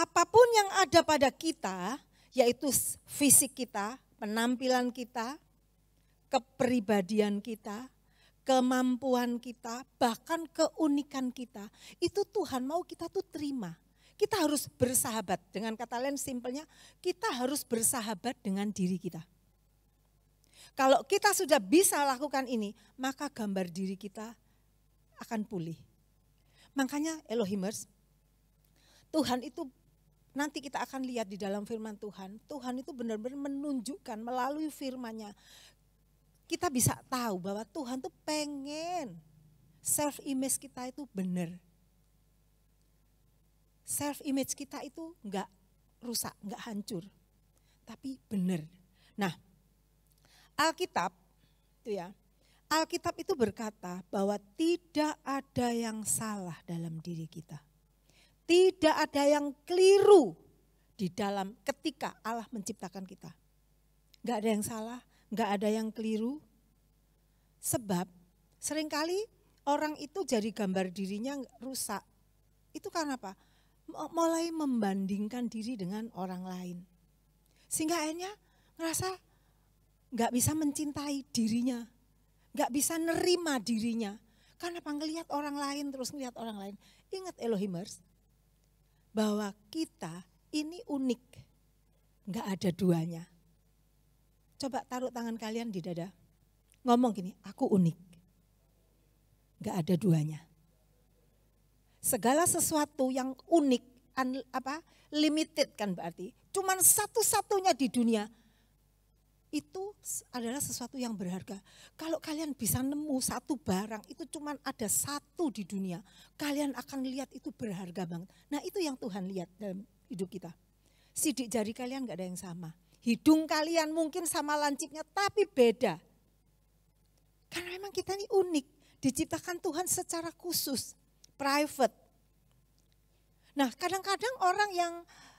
apapun yang ada pada kita, yaitu fisik kita, penampilan kita, kepribadian kita, kemampuan kita, bahkan keunikan kita, itu Tuhan mau kita tuh terima. Kita harus bersahabat, dengan kata lain simpelnya, kita harus bersahabat dengan diri kita. Kalau kita sudah bisa lakukan ini, maka gambar diri kita akan pulih. Makanya Elohimers, Tuhan itu nanti kita akan lihat di dalam firman Tuhan, Tuhan itu benar-benar menunjukkan melalui firman-Nya. Kita bisa tahu bahwa Tuhan tuh pengen self image kita itu benar. Self image kita itu enggak rusak, enggak hancur, tapi benar. Nah, Alkitab itu ya, Alkitab itu berkata bahwa tidak ada yang salah dalam diri kita. Tidak ada yang keliru di dalam ketika Allah menciptakan kita. Enggak ada yang salah, enggak ada yang keliru. Sebab seringkali orang itu jadi gambar dirinya rusak. Itu karena apa? Mulai membandingkan diri dengan orang lain. Sehingga akhirnya ngerasa gak bisa mencintai dirinya. Gak bisa nerima dirinya. Karena ngelihat orang lain terus ngelihat orang lain. Ingat Elohimers, bahwa kita ini unik. Gak ada duanya. Coba taruh tangan kalian di dada. Ngomong gini, aku unik. Gak ada duanya. Segala sesuatu yang unik, limited kan berarti. Cuman satu-satunya di dunia. Itu adalah sesuatu yang berharga. Kalau kalian bisa nemu satu barang, itu cuman ada satu di dunia. Kalian akan lihat itu berharga banget. Nah itu yang Tuhan lihat dalam hidup kita. Sidik jari kalian gak ada yang sama. Hidung kalian mungkin sama lancipnya, tapi beda. Karena memang kita ini unik. Diciptakan Tuhan secara khusus, private. Nah kadang-kadang orang yang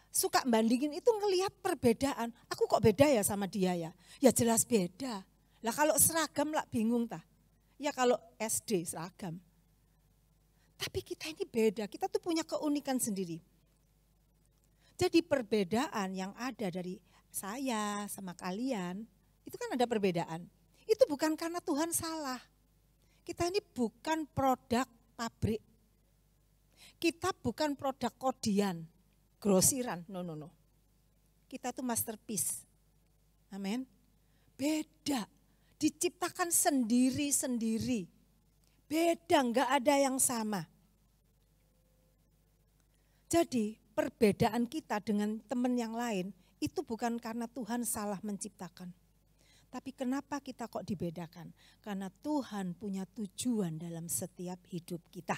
suka bandingin itu ngelihat perbedaan. Aku kok beda ya sama dia ya? Ya jelas beda. Lah kalau seragam lah bingung tah. Ya kalau SD seragam. Tapi kita ini beda, kita tuh punya keunikan sendiri. Jadi perbedaan yang ada dari saya sama kalian, itu kan ada perbedaan. Itu bukan karena Tuhan salah. Kita ini bukan produk pabrik. Kita bukan produk kodian, grosiran, no. Kita tuh masterpiece. Amin. Beda, diciptakan sendiri-sendiri. Beda, enggak ada yang sama. Jadi perbedaan kita dengan teman yang lain itu bukan karena Tuhan salah menciptakan. Tapi kenapa kita kok dibedakan? Karena Tuhan punya tujuan dalam setiap hidup kita.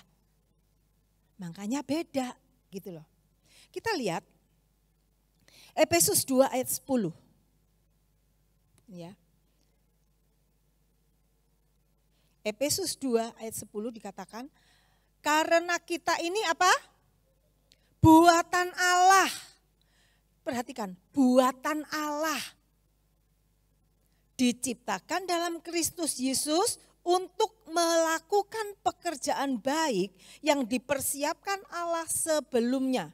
Makanya beda gitu loh. Kita lihat Efesus 2 ayat 10. Ya. Efesus 2 ayat 10 dikatakan, karena kita ini apa? Buatan Allah. Perhatikan, buatan Allah. Diciptakan dalam Kristus Yesus untuk melakukan pekerjaan baik yang dipersiapkan Allah sebelumnya.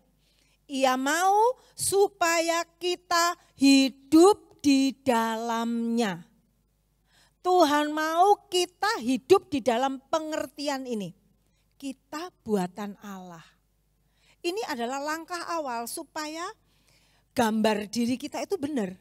Ia mau supaya kita hidup di dalamnya. Tuhan mau kita hidup di dalam pengertian ini. Kita buatan Allah. Ini adalah langkah awal supaya gambar diri kita itu benar.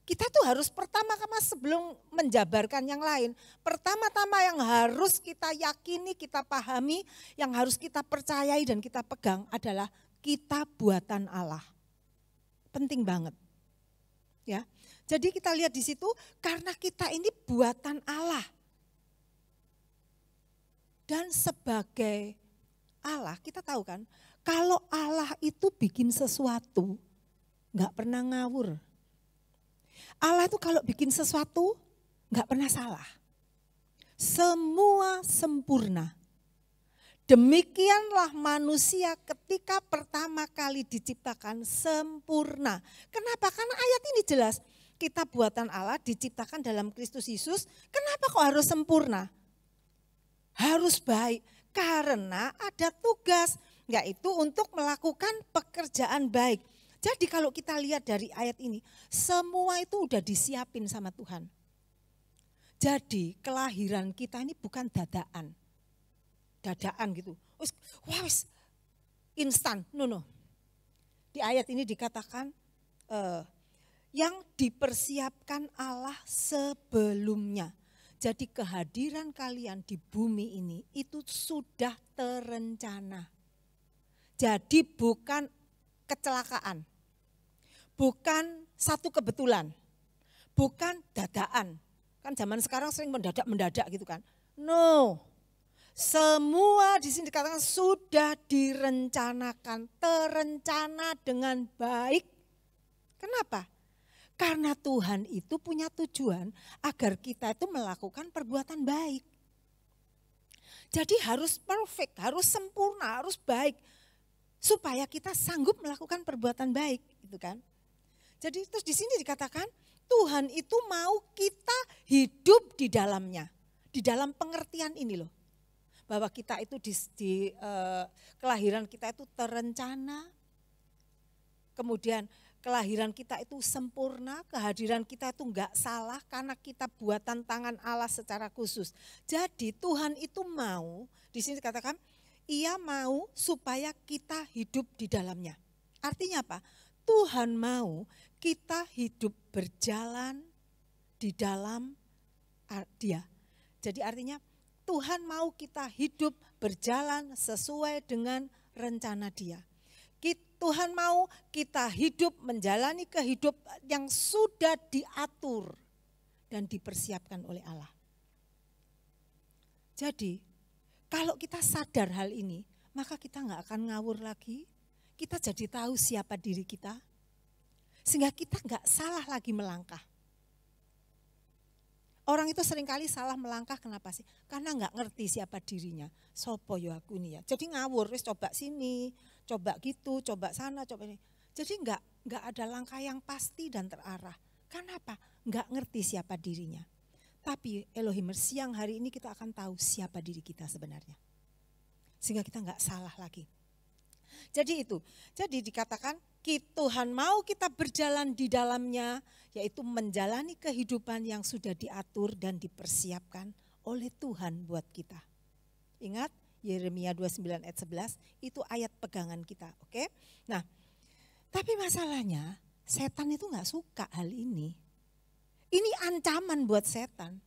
Kita tuh harus pertama-tama sebelum menjabarkan yang lain. Pertama-tama yang harus kita yakini, kita pahami, yang harus kita percayai dan kita pegang adalah kita buatan Allah. Penting banget. Ya. Jadi kita lihat di situ karena kita ini buatan Allah. Dan sebagai Allah kita tahu kan, kalau Allah itu bikin sesuatu enggak pernah ngawur. Allah itu kalau bikin sesuatu enggak pernah salah. Semua sempurna. Demikianlah manusia ketika pertama kali diciptakan sempurna. Kenapa? Karena ayat ini jelas. Kita buatan Allah diciptakan dalam Kristus Yesus. Kenapa kok harus sempurna? Harus baik. Karena ada tugas. yaitu untuk melakukan pekerjaan baik. Jadi kalau kita lihat dari ayat ini, semua itu udah disiapin sama Tuhan. Jadi kelahiran kita ini bukan dadaan gitu. Wis instan, no. Di ayat ini dikatakan yang dipersiapkan Allah sebelumnya. Jadi kehadiran kalian di bumi ini itu sudah terencana. Jadi bukan kecelakaan, bukan satu kebetulan, bukan dadaan. Kan zaman sekarang sering mendadak gitu kan. No, semua di sini dikatakan sudah direncanakan, terencana dengan baik. Kenapa? Karena Tuhan itu punya tujuan agar kita itu melakukan perbuatan baik. Jadi harus perfect, harus sempurna, harus baik. Supaya kita sanggup melakukan perbuatan baik, gitu kan. Jadi terus di sini dikatakan Tuhan itu mau kita hidup di dalamnya. Di dalam pengertian ini loh. Bahwa kita itu di kelahiran kita itu terencana. Kemudian kelahiran kita itu sempurna, kehadiran kita itu enggak salah karena kita buatan tangan Allah secara khusus. Jadi Tuhan itu mau, di sini dikatakan, Ia mau supaya kita hidup di dalamnya. Artinya apa? Tuhan mau kita hidup berjalan di dalam Dia. Jadi artinya Tuhan mau kita hidup berjalan sesuai dengan rencana Dia. Tuhan mau kita hidup menjalani kehidupan yang sudah diatur dan dipersiapkan oleh Allah. Jadi kalau kita sadar hal ini, maka kita nggak akan ngawur lagi. Kita jadi tahu siapa diri kita, sehingga kita nggak salah lagi melangkah. Orang itu seringkali salah melangkah, kenapa sih? Karena nggak ngerti siapa dirinya. Sopo yo aku nih ya. Jadi ngawur, wis coba sini, coba gitu, coba sana, coba ini. Jadi nggak ada langkah yang pasti dan terarah. Kenapa? Nggak ngerti siapa dirinya. Tapi Elohim, siang hari ini kita akan tahu siapa diri kita sebenarnya. Sehingga kita nggak salah lagi. Jadi itu, jadi dikatakan Tuhan mau kita berjalan di dalamnya, yaitu menjalani kehidupan yang sudah diatur dan dipersiapkan oleh Tuhan buat kita. Ingat Yeremia 29 ayat 11 itu ayat pegangan kita, oke? Nah, tapi masalahnya setan itu nggak suka hal ini. Ini ancaman buat setan.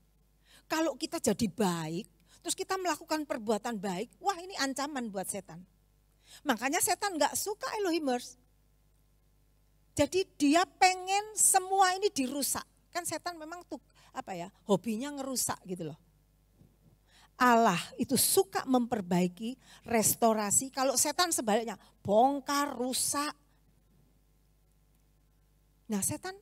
Kalau kita jadi baik, terus kita melakukan perbuatan baik, wah ini ancaman buat setan. Makanya setan nggak suka Elohimers. Jadi dia pengen semua ini dirusak. Kan setan memang tuh hobinya ngerusak gitu loh. Allah itu suka memperbaiki, restorasi. Kalau setan sebaliknya bongkar, rusak. Nah setan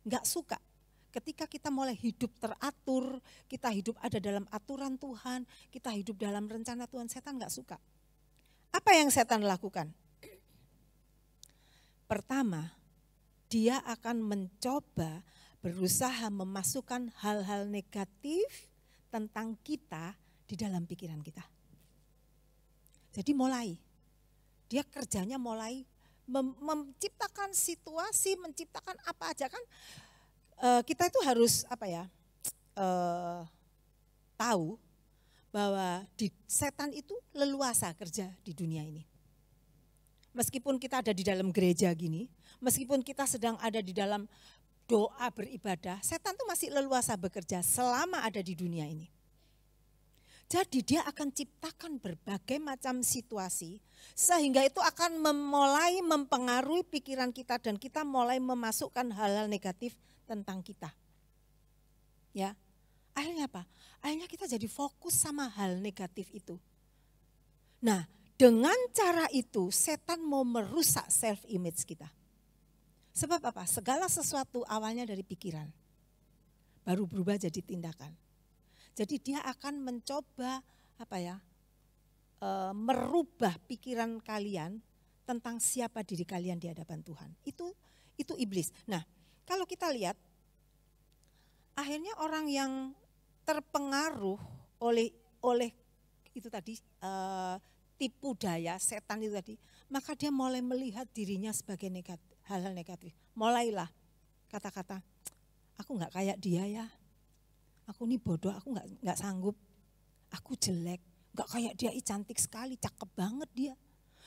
nggak suka. Ketika kita mulai hidup teratur, kita hidup ada dalam aturan Tuhan, kita hidup dalam rencana Tuhan, setan nggak suka. Apa yang setan lakukan? Pertama, dia akan mencoba berusaha memasukkan hal-hal negatif tentang kita di dalam pikiran kita. Jadi dia kerjanya mulai menciptakan situasi, menciptakan apa aja kan. Kita itu harus tahu bahwa setan itu leluasa kerja di dunia ini. Meskipun kita ada di dalam gereja gini, meskipun kita sedang ada di dalam doa beribadah, setan itu masih leluasa bekerja selama ada di dunia ini. Jadi dia akan ciptakan berbagai macam situasi sehingga itu akan mulai mempengaruhi pikiran kita dan kita mulai memasukkan hal-hal negatif tentang kita. Ya. Akhirnya apa? Akhirnya kita jadi fokus sama hal negatif itu. Nah, dengan cara itu setan mau merusak self image kita. Sebab apa? Segala sesuatu awalnya dari pikiran. Baru berubah jadi tindakan. Jadi dia akan mencoba merubah pikiran kalian tentang siapa diri kalian di hadapan Tuhan. Itu iblis. Nah, kalau kita lihat akhirnya orang yang terpengaruh oleh itu tadi tipu daya setan itu tadi, maka dia mulai melihat dirinya sebagai negatif, hal-hal negatif. Mulailah kata-kata, aku nggak kayak dia ya, aku ini bodoh, aku nggak sanggup, aku jelek, nggak kayak dia, cantik sekali, cakep banget dia,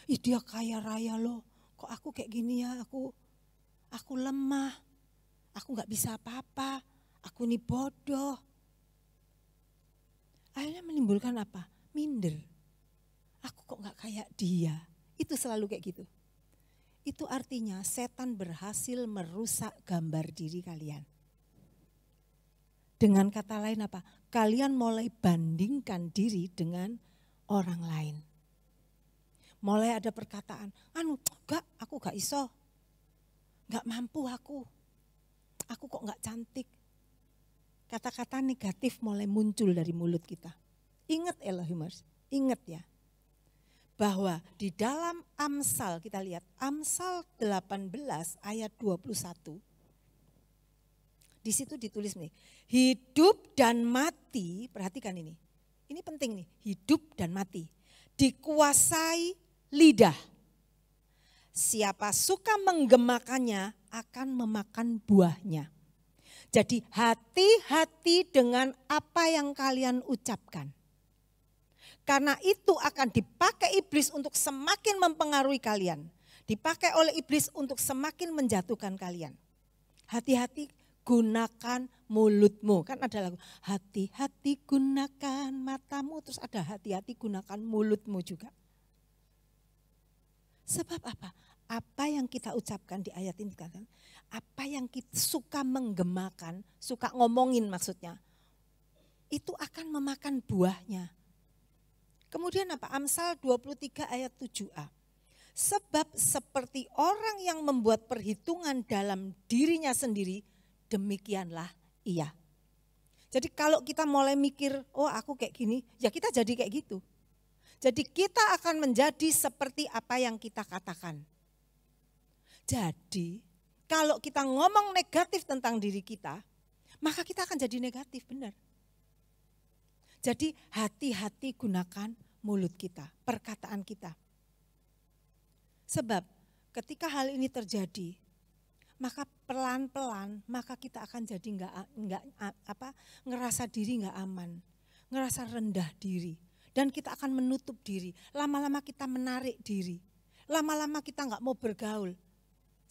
dia kaya raya loh, kok aku kayak gini ya, aku lemah, aku nggak bisa apa-apa, aku ini bodoh. Akhirnya menimbulkan apa? Minder. Aku kok nggak kayak dia. Itu selalu kayak gitu. Itu artinya setan berhasil merusak gambar diri kalian. Dengan kata lain apa? Kalian mulai bandingkan diri dengan orang lain. Mulai ada perkataan, aku gak iso, gak mampu aku kok gak cantik. Kata-kata negatif mulai muncul dari mulut kita. Ingat Elohimers, ingat ya. Bahwa di dalam Amsal, kita lihat Amsal 18 ayat 21. Di situ ditulis nih, hidup dan mati, perhatikan ini. Ini penting nih, hidup dan mati. Dikuasai lidah. Siapa suka menggemakannya akan memakan buahnya. Jadi hati-hati dengan apa yang kalian ucapkan. Karena itu akan dipakai iblis untuk semakin mempengaruhi kalian. Dipakai oleh iblis untuk semakin menjatuhkan kalian. Hati-hati gunakan mulutmu. Kan ada lagu, hati-hati gunakan matamu. Terus ada hati-hati gunakan mulutmu juga. Sebab apa? Apa yang kita ucapkan di ayat ini kan? Apa yang kita suka menggemakan, suka ngomongin maksudnya, itu akan memakan buahnya. Kemudian apa? Amsal 23 ayat 7a. Sebab seperti orang yang membuat perhitungan dalam dirinya sendiri, demikianlah ia. Jadi kalau kita mulai mikir, oh aku kayak gini, ya kita jadi kayak gitu. Jadi kita akan menjadi seperti apa yang kita katakan. Jadi kalau kita ngomong negatif tentang diri kita, maka kita akan jadi negatif, benar. Jadi hati-hati gunakan mulut kita, perkataan kita. Sebab ketika hal ini terjadi, maka pelan-pelan maka kita akan jadi ngerasa diri nggak aman, ngerasa rendah diri, dan kita akan menutup diri. Lama-lama kita menarik diri, lama-lama kita nggak mau bergaul.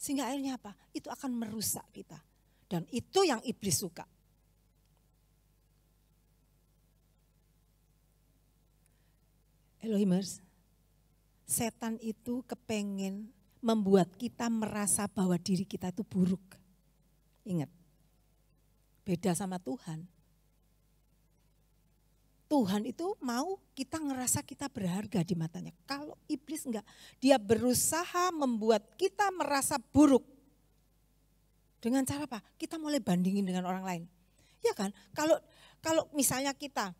Sehingga akhirnya apa? Itu akan merusak kita. Dan itu yang iblis suka. Elohimers, setan itu kepengen membuat kita merasa bahwa diri kita itu buruk. Ingat, beda sama Tuhan. Tuhan itu mau kita ngerasa kita berharga di matanya. Kalau iblis enggak, dia berusaha membuat kita merasa buruk. Dengan cara apa? Kita mulai bandingin dengan orang lain. Ya kan? Kalau misalnya kita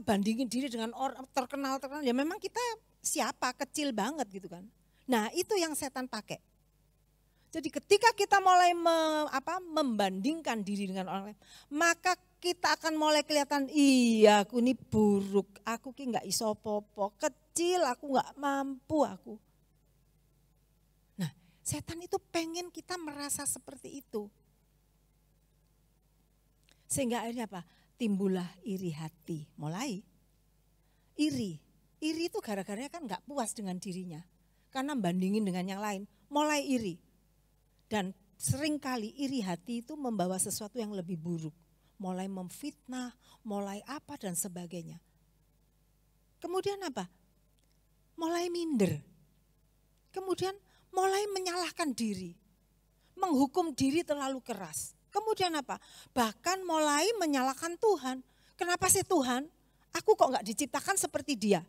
bandingin diri dengan orang terkenal, ya memang kita siapa? Kecil banget gitu kan. Nah, itu yang setan pakai. Jadi ketika kita mulai membandingkan diri dengan orang lain, maka kita akan mulai kelihatan, iya aku ini buruk, aku ki nggak iso popo, kecil, aku nggak mampu aku. Nah, setan itu pengen kita merasa seperti itu. Sehingga akhirnya apa? Timbullah iri hati, mulai. Iri itu gara-garanya kan nggak puas dengan dirinya. Karena bandingin dengan yang lain, mulai iri. Dan seringkali iri hati itu membawa sesuatu yang lebih buruk. Mulai memfitnah, mulai apa dan sebagainya. Kemudian apa? Mulai minder. Kemudian mulai menyalahkan diri. Menghukum diri terlalu keras. Kemudian apa? Bahkan mulai menyalahkan Tuhan. Kenapa sih Tuhan? Aku kok gak diciptakan seperti dia?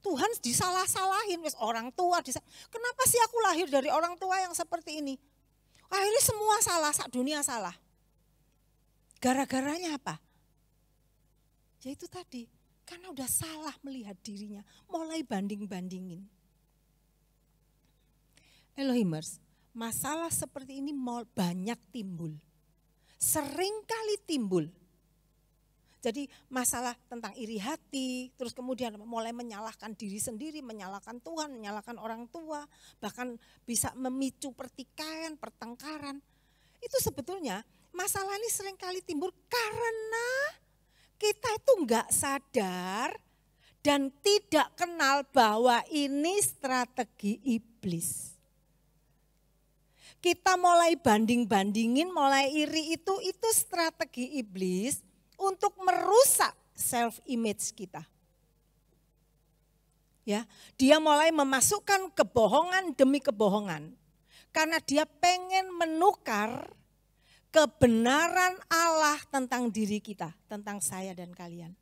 Tuhan disalah-salahin, orang tua. Kenapa sih aku lahir dari orang tua yang seperti ini? Akhirnya semua salah, sak dunia salah. Gara-garanya apa? Ya itu tadi, karena udah salah melihat dirinya, mulai banding-bandingin. Elohimers, masalah seperti ini banyak timbul. Sering kali timbul. Jadi masalah tentang iri hati, terus kemudian mulai menyalahkan diri sendiri, menyalahkan Tuhan, menyalahkan orang tua, bahkan bisa memicu pertikaian, pertengkaran. Itu sebetulnya masalah ini seringkali timbul karena kita itu enggak sadar dan tidak kenal bahwa ini strategi iblis. Kita mulai banding-bandingin, mulai iri itu strategi iblis untuk merusak self image kita. Ya, dia mulai memasukkan kebohongan demi kebohongan. Karena dia pengen menukar kebenaran Allah tentang diri kita, tentang saya dan kalian.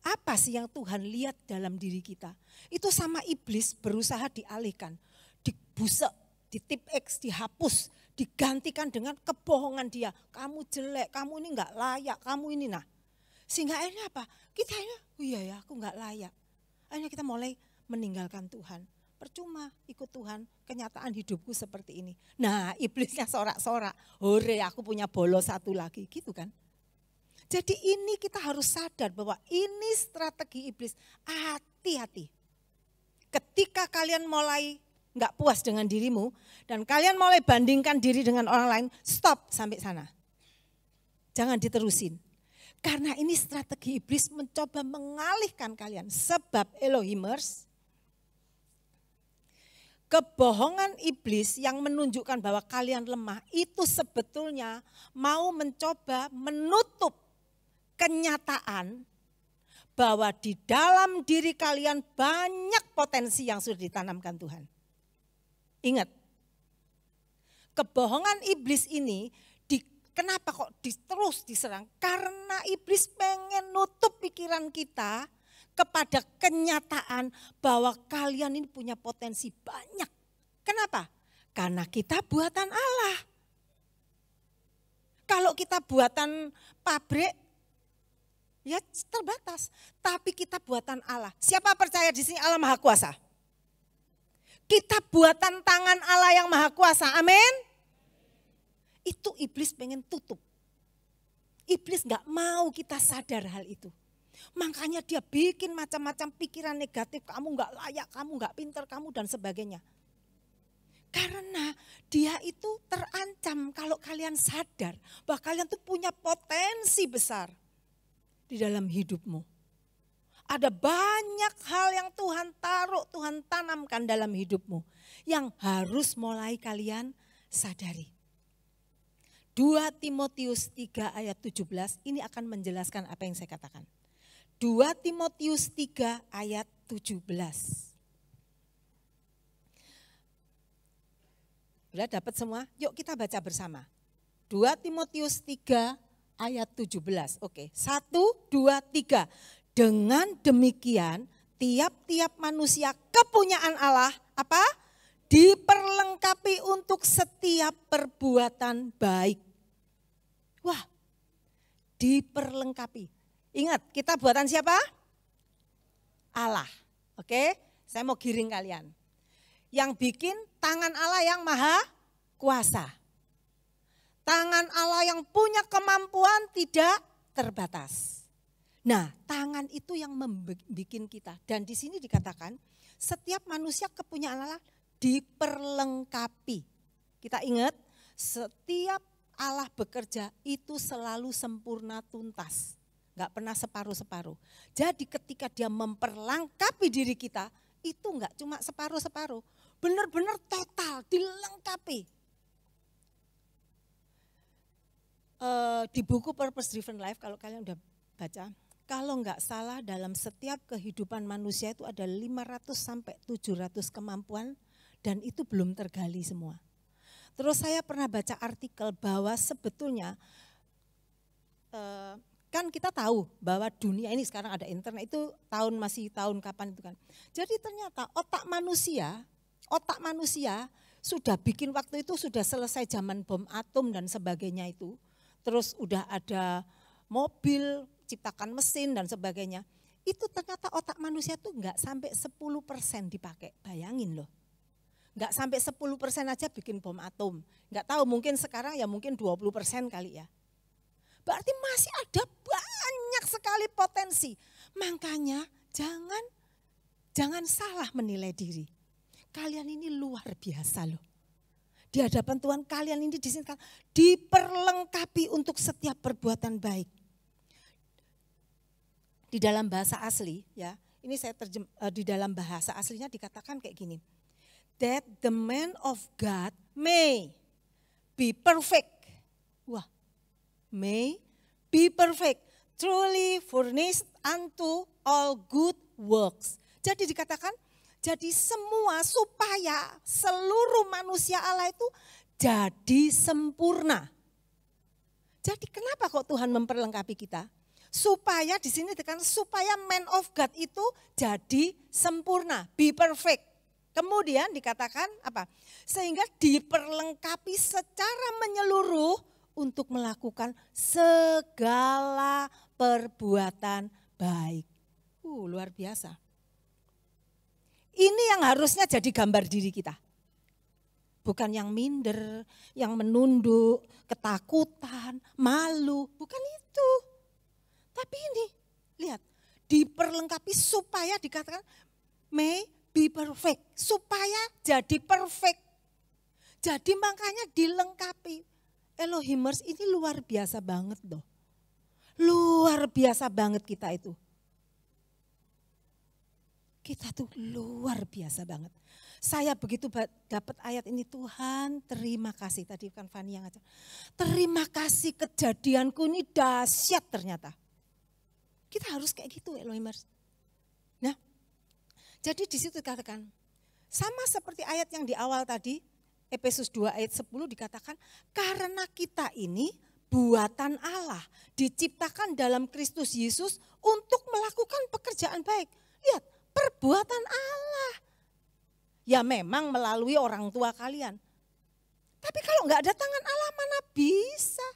Apa sih yang Tuhan lihat dalam diri kita? Itu sama iblis berusaha dialihkan, dibusek, ditip X, dihapus, digantikan dengan kebohongan dia. Kamu jelek, kamu ini enggak layak, kamu ini nah. Sehingga akhirnya apa? Kita ini, oh iya ya aku enggak layak. Akhirnya kita mulai meninggalkan Tuhan. Percuma ikut Tuhan, kenyataan hidupku seperti ini. Nah iblisnya sorak-sorak, hore aku punya bolos satu lagi, gitu kan. Jadi ini kita harus sadar bahwa ini strategi iblis. Hati-hati. Ketika kalian mulai enggak puas dengan dirimu dan kalian mulai bandingkan diri dengan orang lain, stop sampai sana. Jangan diterusin. Karena ini strategi iblis mencoba mengalihkan kalian. Sebab Elohimers, kebohongan iblis yang menunjukkan bahwa kalian lemah itu sebetulnya mau mencoba menutup kenyataan bahwa di dalam diri kalian banyak potensi yang sudah ditanamkan Tuhan. Ingat, kebohongan iblis ini kenapa kok terus diserang? Karena iblis pengen nutup pikiran kita kepada kenyataan bahwa kalian ini punya potensi banyak. Kenapa? Karena kita buatan Allah. Kalau kita buatan pabrik, ya terbatas. Tapi kita buatan Allah. Siapa percaya di sini Allah Maha Kuasa? Kita buatan tangan Allah yang Maha Kuasa, amin. Itu iblis pengen tutup. Iblis gak mau kita sadar hal itu. Makanya dia bikin macam-macam pikiran negatif, kamu gak layak, kamu gak pintar, kamu dan sebagainya. Karena dia itu terancam kalau kalian sadar bahwa kalian tuh punya potensi besar di dalam hidupmu. Ada banyak hal yang Tuhan taruh, Tuhan tanamkan dalam hidupmu yang harus mulai kalian sadari. 2 Timotius 3 ayat 17 ini akan menjelaskan apa yang saya katakan. 2 Timotius 3 ayat 17. Sudah dapat semua? Yuk kita baca bersama. 2 Timotius 3 ayat 17. Oke, 1, 2, 3. Dengan demikian tiap-tiap manusia kepunyaan Allah apa? Diperlengkapi untuk setiap perbuatan baik. Wah, diperlengkapi. Ingat, kita buatan siapa? Allah. Oke, saya mau giring kalian. Yang bikin tangan Allah yang Maha Kuasa. Tangan Allah yang punya kemampuan tidak terbatas. Nah, tangan itu yang membuat kita. Dan di sini dikatakan, setiap manusia kepunyaan Allah diperlengkapi. Kita ingat, setiap Allah bekerja itu selalu sempurna tuntas. Enggak pernah separuh-separuh. Jadi ketika dia memperlengkapi diri kita, itu enggak cuma separuh-separuh. Benar-benar total, dilengkapi. Di buku Purpose Driven Life, kalau kalian udah baca, kalau enggak salah dalam setiap kehidupan manusia itu ada 500 sampai 700 kemampuan dan itu belum tergali semua. Terus saya pernah baca artikel bahwa sebetulnya kan kita tahu bahwa dunia ini sekarang ada internet itu masih tahun kapan itu kan. Jadi ternyata otak manusia sudah bikin waktu itu sudah selesai zaman bom atom dan sebagainya itu. Terus udah ada mobil, ciptakan mesin dan sebagainya, itu ternyata otak manusia tuh enggak sampai 10% dipakai, bayangin loh. Enggak sampai 10% aja bikin bom atom, enggak tahu mungkin sekarang ya mungkin 20% kali ya. Berarti masih ada sekali potensi. Makanya jangan salah menilai diri. Kalian ini luar biasa loh. Di hadapan Tuhan kalian ini diperlengkapi untuk setiap perbuatan baik. Di dalam bahasa asli ya, ini saya di dalam bahasa aslinya dikatakan kayak gini. That the man of God may be perfect. Wah, may be perfect, truly furnished unto all good works. Jadi dikatakan, jadi semua supaya seluruh manusia Allah itu jadi sempurna. Jadi kenapa kok Tuhan memperlengkapi kita? Supaya di sini dikatakan supaya man of God itu jadi sempurna, be perfect. Kemudian dikatakan apa? Sehingga diperlengkapi secara menyeluruh untuk melakukan segala perbuatan baik. Luar biasa. Ini yang harusnya jadi gambar diri kita. Bukan yang minder, yang menunduk, ketakutan, malu. Bukan itu. Tapi ini, lihat. Diperlengkapi supaya dikatakan may be perfect. Supaya jadi perfect. Jadi makanya dilengkapi. Elohimers ini luar biasa banget loh. Luar biasa banget kita itu. Kita tuh luar biasa banget. Saya begitu dapat ayat ini, Tuhan terima kasih. Tadi kan Fani yang ngajar. Terima kasih, kejadianku ini dahsyat ternyata. Kita harus kayak gitu Elohimers. Nah, jadi di situ dikatakan, sama seperti ayat yang di awal tadi, Efesus 2 ayat 10 dikatakan, karena kita ini buatan Allah, diciptakan dalam Kristus Yesus untuk melakukan pekerjaan baik. Lihat, perbuatan Allah. Ya memang melalui orang tua kalian. Tapi kalau nggak ada tangan Allah mana bisa?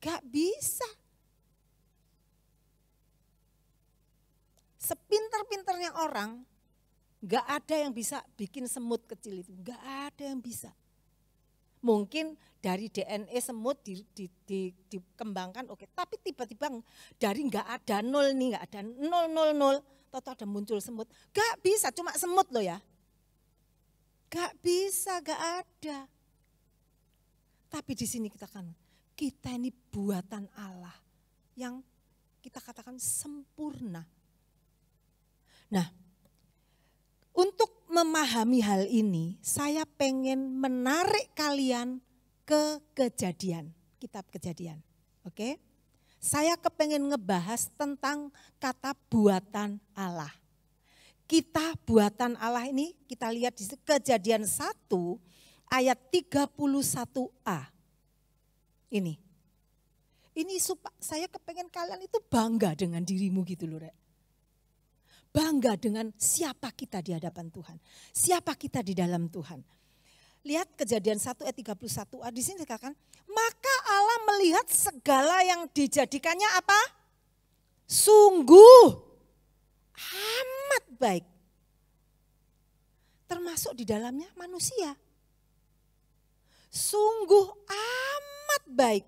Nggak bisa. Sepinter-pinternya orang, nggak ada yang bisa bikin semut kecil itu. Nggak ada yang bisa. Mungkin dari DNA semut dikembangkan, oke. Tapi tiba-tiba dari nggak ada nol nih, nggak ada 000, atau ada muncul semut. Gak bisa, cuma semut loh ya. Gak bisa, gak ada. Tapi di sini kita ini buatan Allah yang kita katakan sempurna. Nah, untuk memahami hal ini, saya pengen menarik kalian ke Kejadian, kitab Kejadian. Oke? Saya kepengen ngebahas tentang kata buatan Allah. Kita buatan Allah ini kita lihat di Kejadian 1 ayat 31a. Ini saya kepengen kalian itu bangga dengan dirimu gitu loh Rek. Bangga dengan siapa kita di hadapan Tuhan. Siapa kita di dalam Tuhan. Lihat Kejadian 1 ayat 31a, di sini dikatakan, maka Allah melihat segala yang dijadikannya apa? Sungguh amat baik. Termasuk di dalamnya manusia. Sungguh amat baik.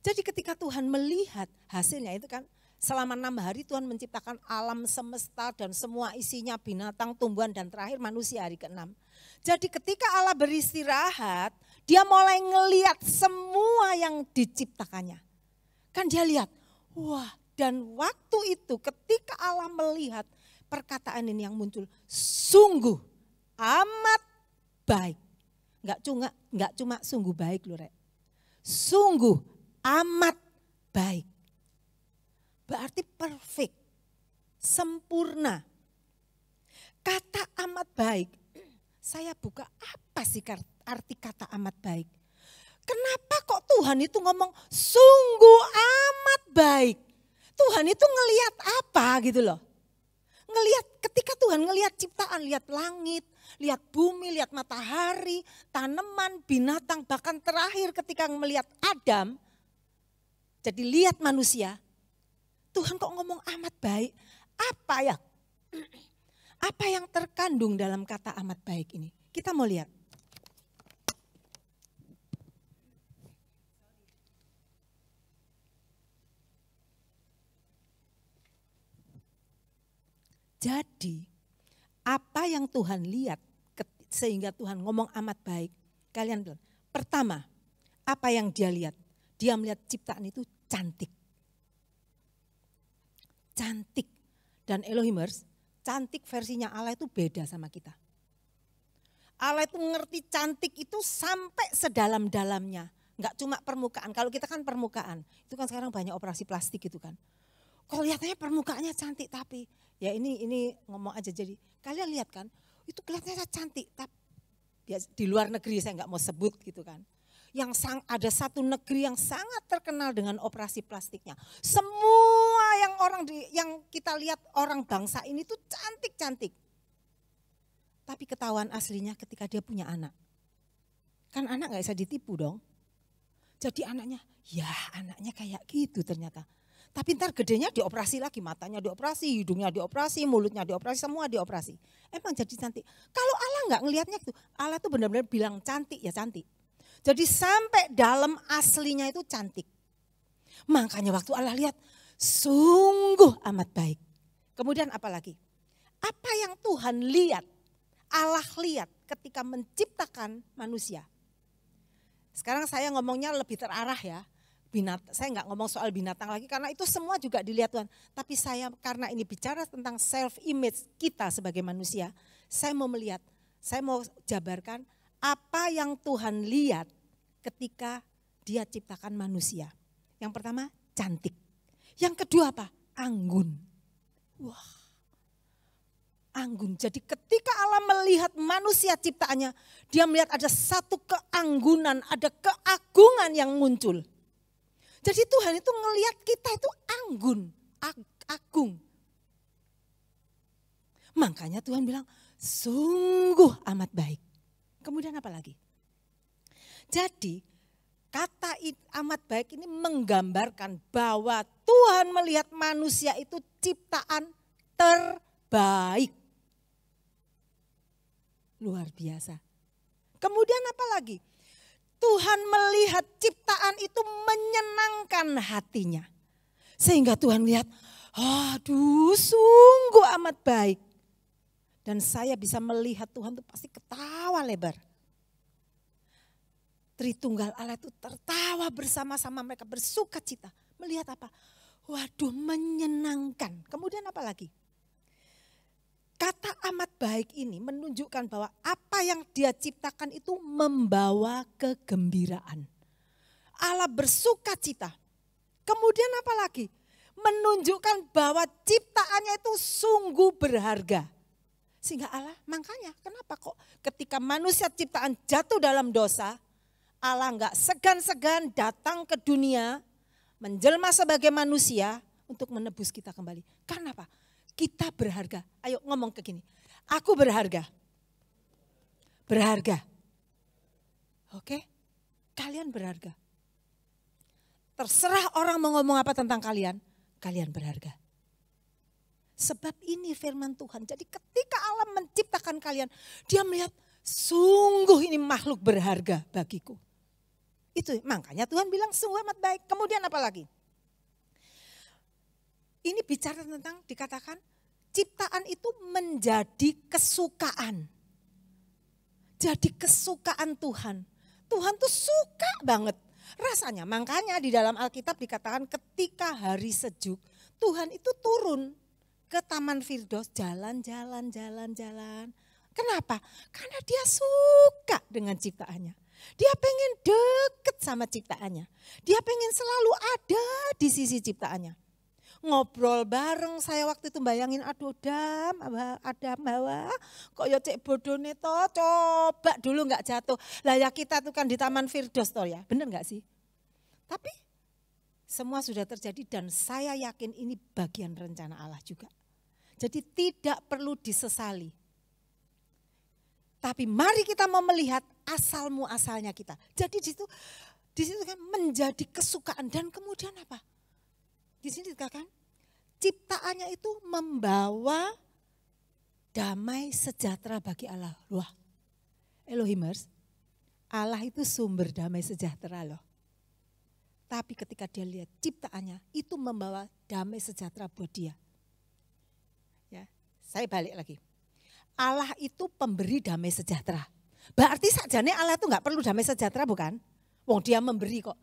Jadi ketika Tuhan melihat hasilnya itu kan, selama 6 hari Tuhan menciptakan alam semesta dan semua isinya binatang, tumbuhan dan terakhir manusia hari ke-6. Jadi ketika Allah beristirahat, dia mulai ngelihat semua yang diciptakannya. Kan dia lihat, wah, dan waktu itu ketika Allah melihat perkataan ini yang muncul, sungguh amat baik. Enggak cuma sungguh baik loh Rek. Sungguh amat baik. Berarti perfect, sempurna. Kata amat baik, saya buka apa sih arti kata amat baik. Kenapa kok Tuhan itu ngomong sungguh amat baik. Tuhan itu ngelihat apa gitu loh. Ketika Tuhan ngelihat ciptaan, lihat langit, lihat bumi, lihat matahari, tanaman, binatang, bahkan terakhir ketika melihat Adam, jadi lihat manusia, Tuhan kok ngomong amat baik, apa ya? Apa yang terkandung dalam kata amat baik ini? Kita mau lihat. Jadi apa yang Tuhan lihat sehingga Tuhan ngomong amat baik. Kalian bilang, pertama apa yang dia lihat? Dia melihat ciptaan itu cantik. Cantik. Dan Elohimers, cantik versinya Allah itu beda sama kita. Allah itu mengerti cantik itu sampai sedalam-dalamnya. Enggak cuma permukaan, kalau kita kan permukaan. Itu kan sekarang banyak operasi plastik gitu kan. Kalau lihatnya permukaannya cantik tapi ya ini ngomong aja jadi. Kalian lihat kan, itu kelihatannya cantik. Tapi ya, di luar negeri saya enggak mau sebut gitu kan. Ada satu negeri yang sangat terkenal dengan operasi plastiknya. Semua yang kita lihat orang bangsa ini tuh cantik-cantik. Tapi ketahuan aslinya ketika dia punya anak. Kan anak gak bisa ditipu dong. Jadi anaknya kayak gitu ternyata. Tapi ntar gedenya dioperasi lagi, matanya dioperasi, hidungnya dioperasi, mulutnya dioperasi, semua dioperasi. Emang jadi cantik. Kalau Allah gak ngelihatnya itu, Allah tuh benar-benar bilang cantik ya cantik. Jadi sampai dalam aslinya itu cantik. Makanya waktu Allah lihat, sungguh amat baik. Kemudian apa lagi? Apa yang Tuhan lihat, Allah lihat ketika menciptakan manusia. Sekarang saya ngomongnya lebih terarah ya. Saya nggak ngomong soal binatang lagi karena itu semua juga dilihat Tuhan. Tapi saya karena ini bicara tentang self image kita sebagai manusia. Saya mau jabarkan apa yang Tuhan lihat ketika dia ciptakan manusia. Yang pertama cantik. Yang kedua apa? Anggun. Wah, anggun. Jadi ketika Allah melihat manusia ciptaannya, dia melihat ada satu keanggunan, ada keagungan yang muncul. Jadi Tuhan itu ngelihat kita itu anggun, agung. Makanya Tuhan bilang, sungguh amat baik. Kemudian apa lagi? Jadi kata amat baik ini menggambarkan bahwa Tuhan melihat manusia itu ciptaan terbaik. Luar biasa. Kemudian apa lagi? Tuhan melihat ciptaan itu menyenangkan hatinya. Sehingga Tuhan lihat, aduh sungguh amat baik. Dan saya bisa melihat Tuhan itu pasti ketawa lebar. Tritunggal Allah itu tertawa bersama-sama, mereka bersuka cita. Melihat apa? Waduh menyenangkan. Kemudian apa lagi? Kata amat baik ini menunjukkan bahwa apa yang dia ciptakan itu membawa kegembiraan. Allah bersuka cita. Kemudian apa lagi? Menunjukkan bahwa ciptaannya itu sungguh berharga. Sehingga Allah, makanya kenapa kok ketika manusia ciptaan jatuh dalam dosa, Allah enggak segan-segan datang ke dunia, menjelma sebagai manusia untuk menebus kita kembali. Karena apa? Kita berharga. Ayo ngomong ke gini. Aku berharga. Berharga. Oke? Kalian berharga. Terserah orang mau ngomong apa tentang kalian, kalian berharga. Sebab ini firman Tuhan. Jadi ketika Allah menciptakan kalian, dia melihat sungguh ini makhluk berharga bagiku. Itu makanya Tuhan bilang sungguh amat baik. Kemudian apa lagi? Ini bicara tentang dikatakan ciptaan itu menjadi kesukaan. Jadi kesukaan Tuhan. Tuhan tuh suka banget. Rasanya makanya di dalam Alkitab dikatakan ketika hari sejuk Tuhan itu turun ke Taman Firdaus jalan-jalan. Kenapa? Karena dia suka dengan ciptaannya. Dia pengen deket sama ciptaannya. Dia pengen selalu ada di sisi ciptaannya. Ngobrol bareng saya waktu itu bayangin aduh Adam Hawa kok ya cek bodone to coba dulu gak jatuh. Lah ya kita tuh kan di Taman Firdaus toh ya, bener gak sih? Tapi semua sudah terjadi dan saya yakin ini bagian rencana Allah juga. Jadi tidak perlu disesali. Tapi mari kita mau melihat asal muasalnya kita. Jadi di situ kan menjadi kesukaan dan kemudian apa? Di sini dikatakan ciptaannya itu membawa damai sejahtera bagi Allah. Wah, Elohimers, Allah itu sumber damai sejahtera loh. Tapi ketika dia lihat ciptaannya itu membawa damai sejahtera buat dia. Ya, saya balik lagi. Allah itu pemberi damai sejahtera. Berarti sakjane Allah itu enggak perlu damai sejahtera bukan? Wong dia memberi kok.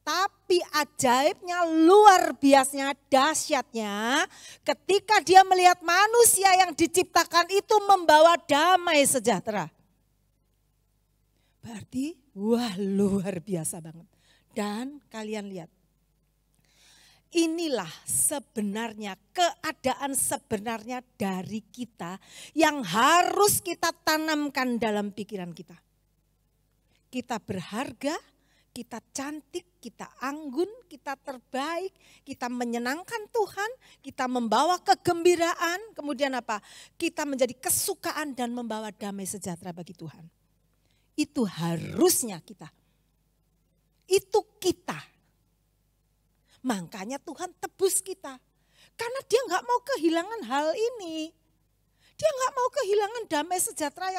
Tapi ajaibnya, luar biasanya, dahsyatnya ketika dia melihat manusia yang diciptakan itu membawa damai sejahtera. Berarti wah luar biasa banget. Dan kalian lihat. Inilah sebenarnya keadaan sebenarnya dari kita yang harus kita tanamkan dalam pikiran kita. Kita berharga, kita cantik, kita anggun, kita terbaik, kita menyenangkan Tuhan, kita membawa kegembiraan, kemudian apa? Kita menjadi kesukaan dan membawa damai sejahtera bagi Tuhan. Itu harusnya kita. Itu kita. Makanya Tuhan tebus kita. Karena dia nggak mau kehilangan hal ini. Dia nggak mau kehilangan damai sejahtera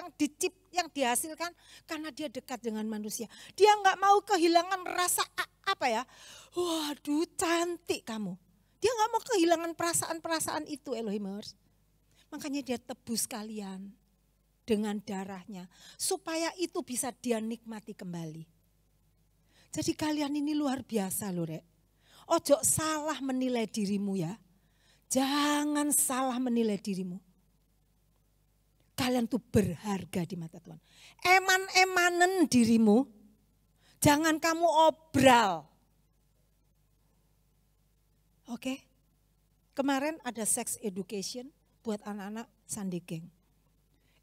yang dihasilkan karena dia dekat dengan manusia. Dia nggak mau kehilangan rasa waduh cantik kamu. Dia nggak mau kehilangan perasaan-perasaan itu Elohimers. Makanya dia tebus kalian dengan darahnya. Supaya itu bisa dia nikmati kembali. Jadi kalian ini luar biasa loh Rek. Ojo salah menilai dirimu ya. Jangan salah menilai dirimu. Kalian tuh berharga di mata Tuhan. Eman-emanen dirimu. Jangan kamu obral. Oke. Kemarin ada sex education buat anak-anak Sandegeng.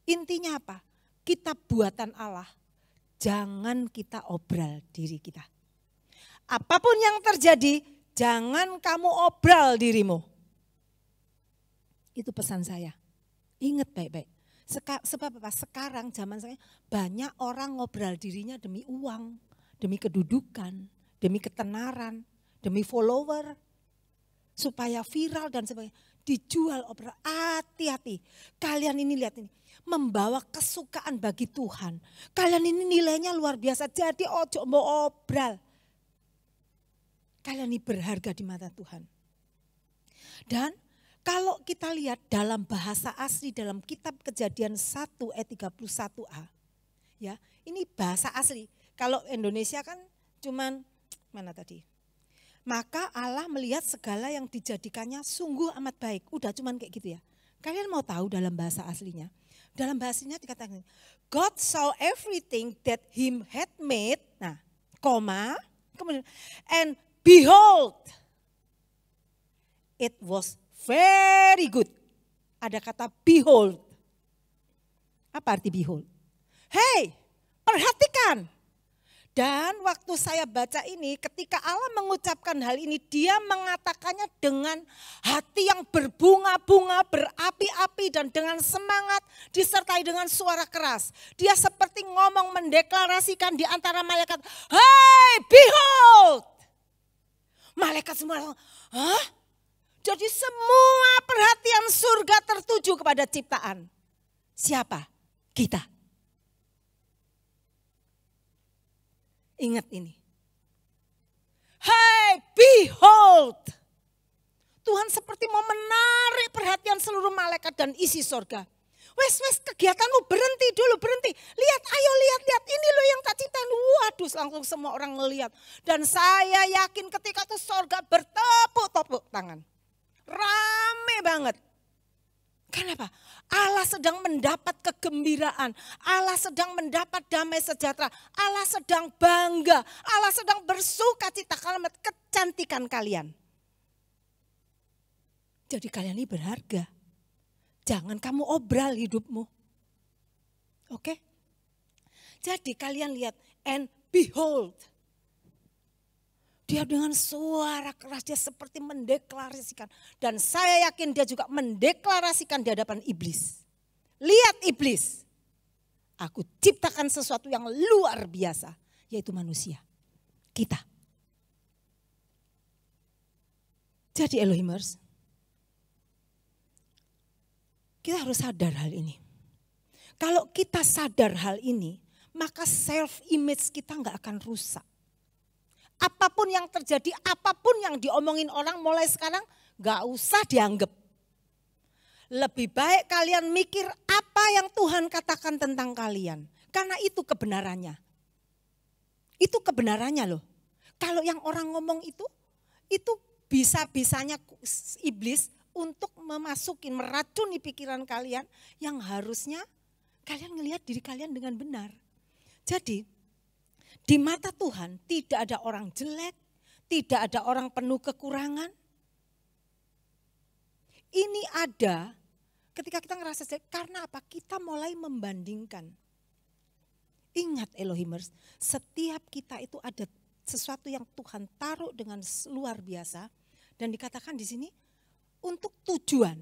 Intinya apa? Kita buatan Allah. Jangan kita obral diri kita. Apapun yang terjadi, jangan kamu obral dirimu. Itu pesan saya. Ingat baik-baik. Sebab apa? Sekarang zaman saya banyak orang ngobral dirinya demi uang, demi kedudukan, demi ketenaran, demi follower. Supaya viral dan sebagainya. Dijual obral. Hati-hati. Kalian ini lihat ini. Membawa kesukaan bagi Tuhan. Kalian ini nilainya luar biasa. Jadi ojo mau obral. Kalian ini berharga di mata Tuhan. Dan kalau kita lihat dalam bahasa asli dalam kitab Kejadian 1 ayat 31a. Ya, ini bahasa asli. Kalau Indonesia kan cuman mana tadi? Maka Allah melihat segala yang dijadikannya sungguh amat baik. Udah cuman kayak gitu ya. Kalian mau tahu dalam bahasa aslinya? Dalam bahasa aslinya dikatakan God saw everything that him had made. Nah, koma, kemudian and behold, it was very good. Ada kata behold. Apa arti behold? Hey, perhatikan. Dan waktu saya baca ini, ketika Allah mengucapkan hal ini, dia mengatakannya dengan hati yang berbunga-bunga, berapi-api, dan dengan semangat, disertai dengan suara keras. Dia seperti ngomong mendeklarasikan di antara malaikat, hey, behold. Malaikat semua, hah? Jadi semua perhatian surga tertuju kepada ciptaan. Siapa? Kita. Ingat ini. Hey, behold. Tuhan seperti mau menarik perhatian seluruh malaikat dan isi surga. Wes, kegiatanmu berhenti dulu, berhenti. Lihat, ayo lihat. Ini loh yang tak ciptain. Waduh, langsung semua orang ngelihat. Dan saya yakin ketika itu surga bertepuk-tepuk tangan. Rame banget. Kenapa? Allah sedang mendapat kegembiraan. Allah sedang mendapat damai sejahtera. Allah sedang bangga. Allah sedang bersuka cita karena kecantikan kalian. Jadi kalian ini berharga. Jangan kamu obral hidupmu. Oke? Jadi kalian lihat, and behold. Dia dengan suara keras, dia seperti mendeklarasikan. Dan saya yakin dia juga mendeklarasikan di hadapan iblis. Lihat iblis, aku ciptakan sesuatu yang luar biasa, yaitu manusia, kita. Jadi Elohimers, kita harus sadar hal ini. Kalau kita sadar hal ini, maka self image kita nggak akan rusak. Apapun yang terjadi, apapun yang diomongin orang mulai sekarang gak usah dianggap. Lebih baik kalian mikir apa yang Tuhan katakan tentang kalian. Karena itu kebenarannya. Itu kebenarannya loh. Kalau yang orang ngomong itu bisa-bisanya iblis untuk meracuni pikiran kalian yang harusnya kalian ngelihat diri kalian dengan benar. Jadi di mata Tuhan tidak ada orang jelek, tidak ada orang penuh kekurangan. Ini ada ketika kita ngerasa jelek, karena apa? Kita mulai membandingkan. Ingat Elohimers, setiap kita itu ada sesuatu yang Tuhan taruh dengan luar biasa. Dan dikatakan di sini untuk tujuan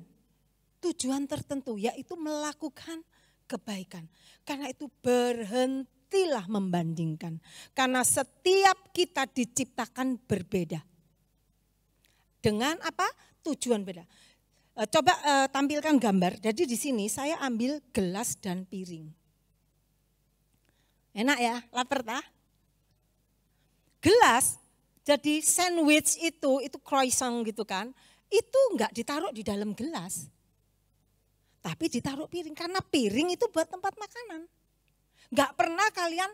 tertentu, yaitu melakukan kebaikan. Karena itu berhentilah membandingkan. Karena setiap kita diciptakan berbeda. Dengan apa? Tujuan beda. Coba tampilkan gambar. Jadi di sini saya ambil gelas dan piring. Enak ya, lapar tak? Gelas, jadi sandwich itu croissant gitu kan, itu enggak ditaruh di dalam gelas. Tapi ditaruh piring, karena piring itu buat tempat makanan. Enggak pernah kalian,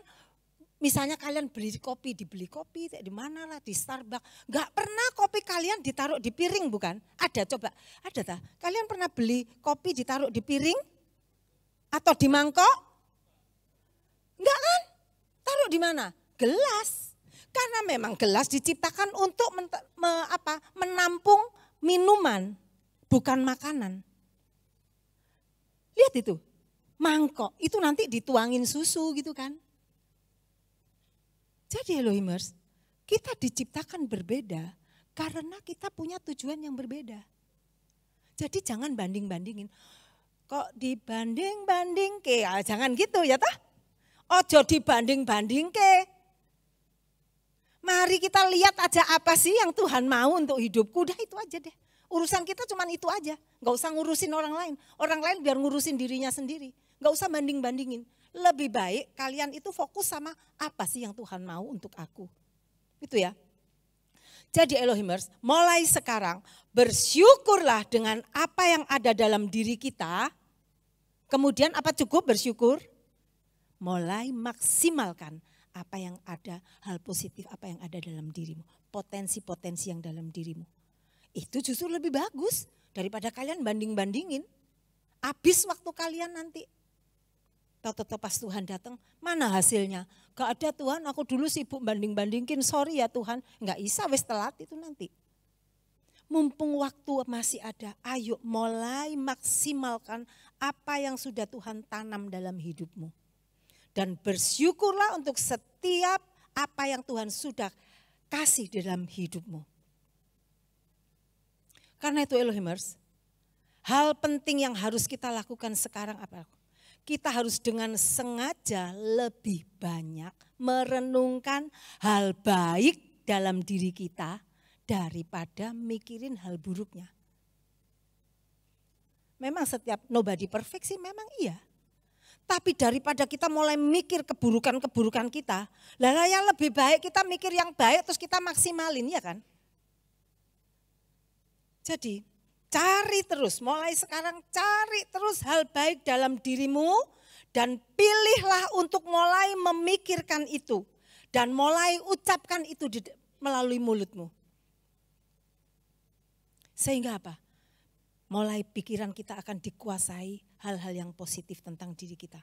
misalnya kalian dibeli kopi di mana lah, di Starbucks. Enggak pernah kopi kalian ditaruh di piring bukan? Ada, coba, ada tak? Kalian pernah beli kopi ditaruh di piring? Atau di mangkok? Enggak kan? Taruh di mana? Gelas. Karena memang gelas diciptakan untuk menampung minuman, bukan makanan. Lihat itu, mangkok itu nanti dituangin susu gitu kan. Jadi Elohimers, kita diciptakan berbeda karena kita punya tujuan yang berbeda. Jadi jangan banding-bandingin. Kok dibanding-banding ke? Jangan gitu ya tah. Ojo dibanding-banding ke. Mari kita lihat aja apa sih yang Tuhan mau untuk hidupku. Udah itu aja deh. Urusan kita cuma itu aja. Gak usah ngurusin orang lain. Orang lain biar ngurusin dirinya sendiri. Gak usah banding-bandingin. Lebih baik kalian itu fokus sama apa sih yang Tuhan mau untuk aku. Itu ya. Jadi Elohimers, mulai sekarang bersyukurlah dengan apa yang ada dalam diri kita. Kemudian apa cukup bersyukur? Mulai maksimalkan apa yang ada, hal positif apa yang ada dalam dirimu. Potensi-potensi yang dalam dirimu. Itu justru lebih bagus daripada kalian banding-bandingin. Habis waktu kalian nanti. Tahu-tahu pas Tuhan datang, mana hasilnya? Gak ada Tuhan, aku dulu sibuk banding-bandingin, sorry ya Tuhan. Gak bisa, wis telat itu nanti. Mumpung waktu masih ada, ayo mulai maksimalkan apa yang sudah Tuhan tanam dalam hidupmu. Dan bersyukurlah untuk setiap apa yang Tuhan sudah kasih dalam hidupmu. Karena itu Elohimers, hal penting yang harus kita lakukan sekarang apa? Kita harus dengan sengaja lebih banyak merenungkan hal baik dalam diri kita daripada mikirin hal buruknya. Memang setiap nobody perfect sih memang iya. Tapi daripada kita mulai mikir keburukan-keburukan kita, lah ya lebih baik kita mikir yang baik terus kita maksimalin ya kan. Jadi cari terus, mulai sekarang cari terus hal baik dalam dirimu dan pilihlah untuk mulai memikirkan itu. Dan mulai ucapkan itu melalui mulutmu. Sehingga apa? Mulai pikiran kita akan dikuasai hal-hal yang positif tentang diri kita.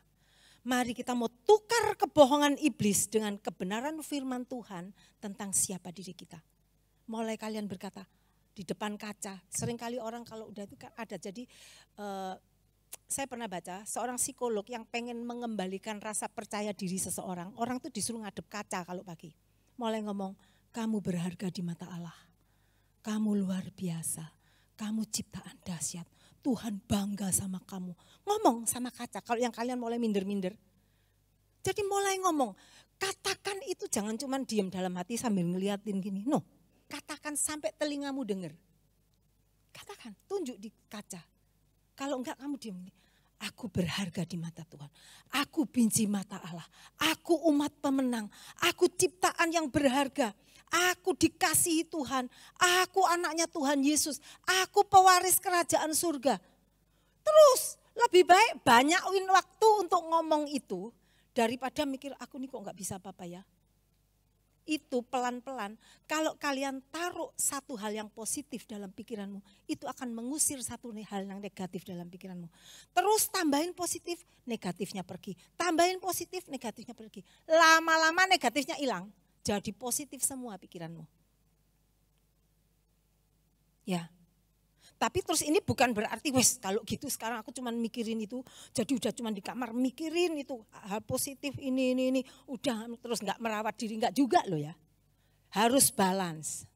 Mari kita mau tukar kebohongan iblis dengan kebenaran firman Tuhan tentang siapa diri kita. Mulai kalian berkata di depan kaca, seringkali orang kalau udah itu kan ada. Jadi saya pernah baca seorang psikolog yang pengen mengembalikan rasa percaya diri seseorang. Orang tuh disuruh ngadep kaca kalau pagi. Mulai ngomong, kamu berharga di mata Allah. Kamu luar biasa. Kamu ciptaan dahsyat, Tuhan bangga sama kamu. Ngomong sama kaca, kalau yang kalian mulai minder-minder. Jadi mulai ngomong, katakan itu jangan cuma diam dalam hati sambil ngeliatin gini. No, katakan sampai telingamu dengar. Katakan, tunjuk di kaca. Kalau enggak kamu diam gini. Aku berharga di mata Tuhan. Aku binci mata Allah. Aku umat pemenang. Aku ciptaan yang berharga. Aku dikasihi Tuhan. Aku anaknya Tuhan Yesus. Aku pewaris kerajaan surga. Terus lebih baik banyakin waktu untuk ngomong itu daripada mikir aku nih kok nggak bisa apa-apa ya. Itu pelan-pelan, kalau kalian taruh satu hal yang positif dalam pikiranmu, itu akan mengusir satu hal yang negatif dalam pikiranmu. Terus tambahin positif, negatifnya pergi. Tambahin positif, negatifnya pergi. Lama-lama negatifnya hilang, jadi positif semua pikiranmu. Ya. Tapi terus ini bukan berarti wes kalau gitu sekarang aku cuman mikirin itu, jadi udah cuman di kamar mikirin itu hal positif ini, udah terus nggak merawat diri, nggak juga loh ya. Harus balance.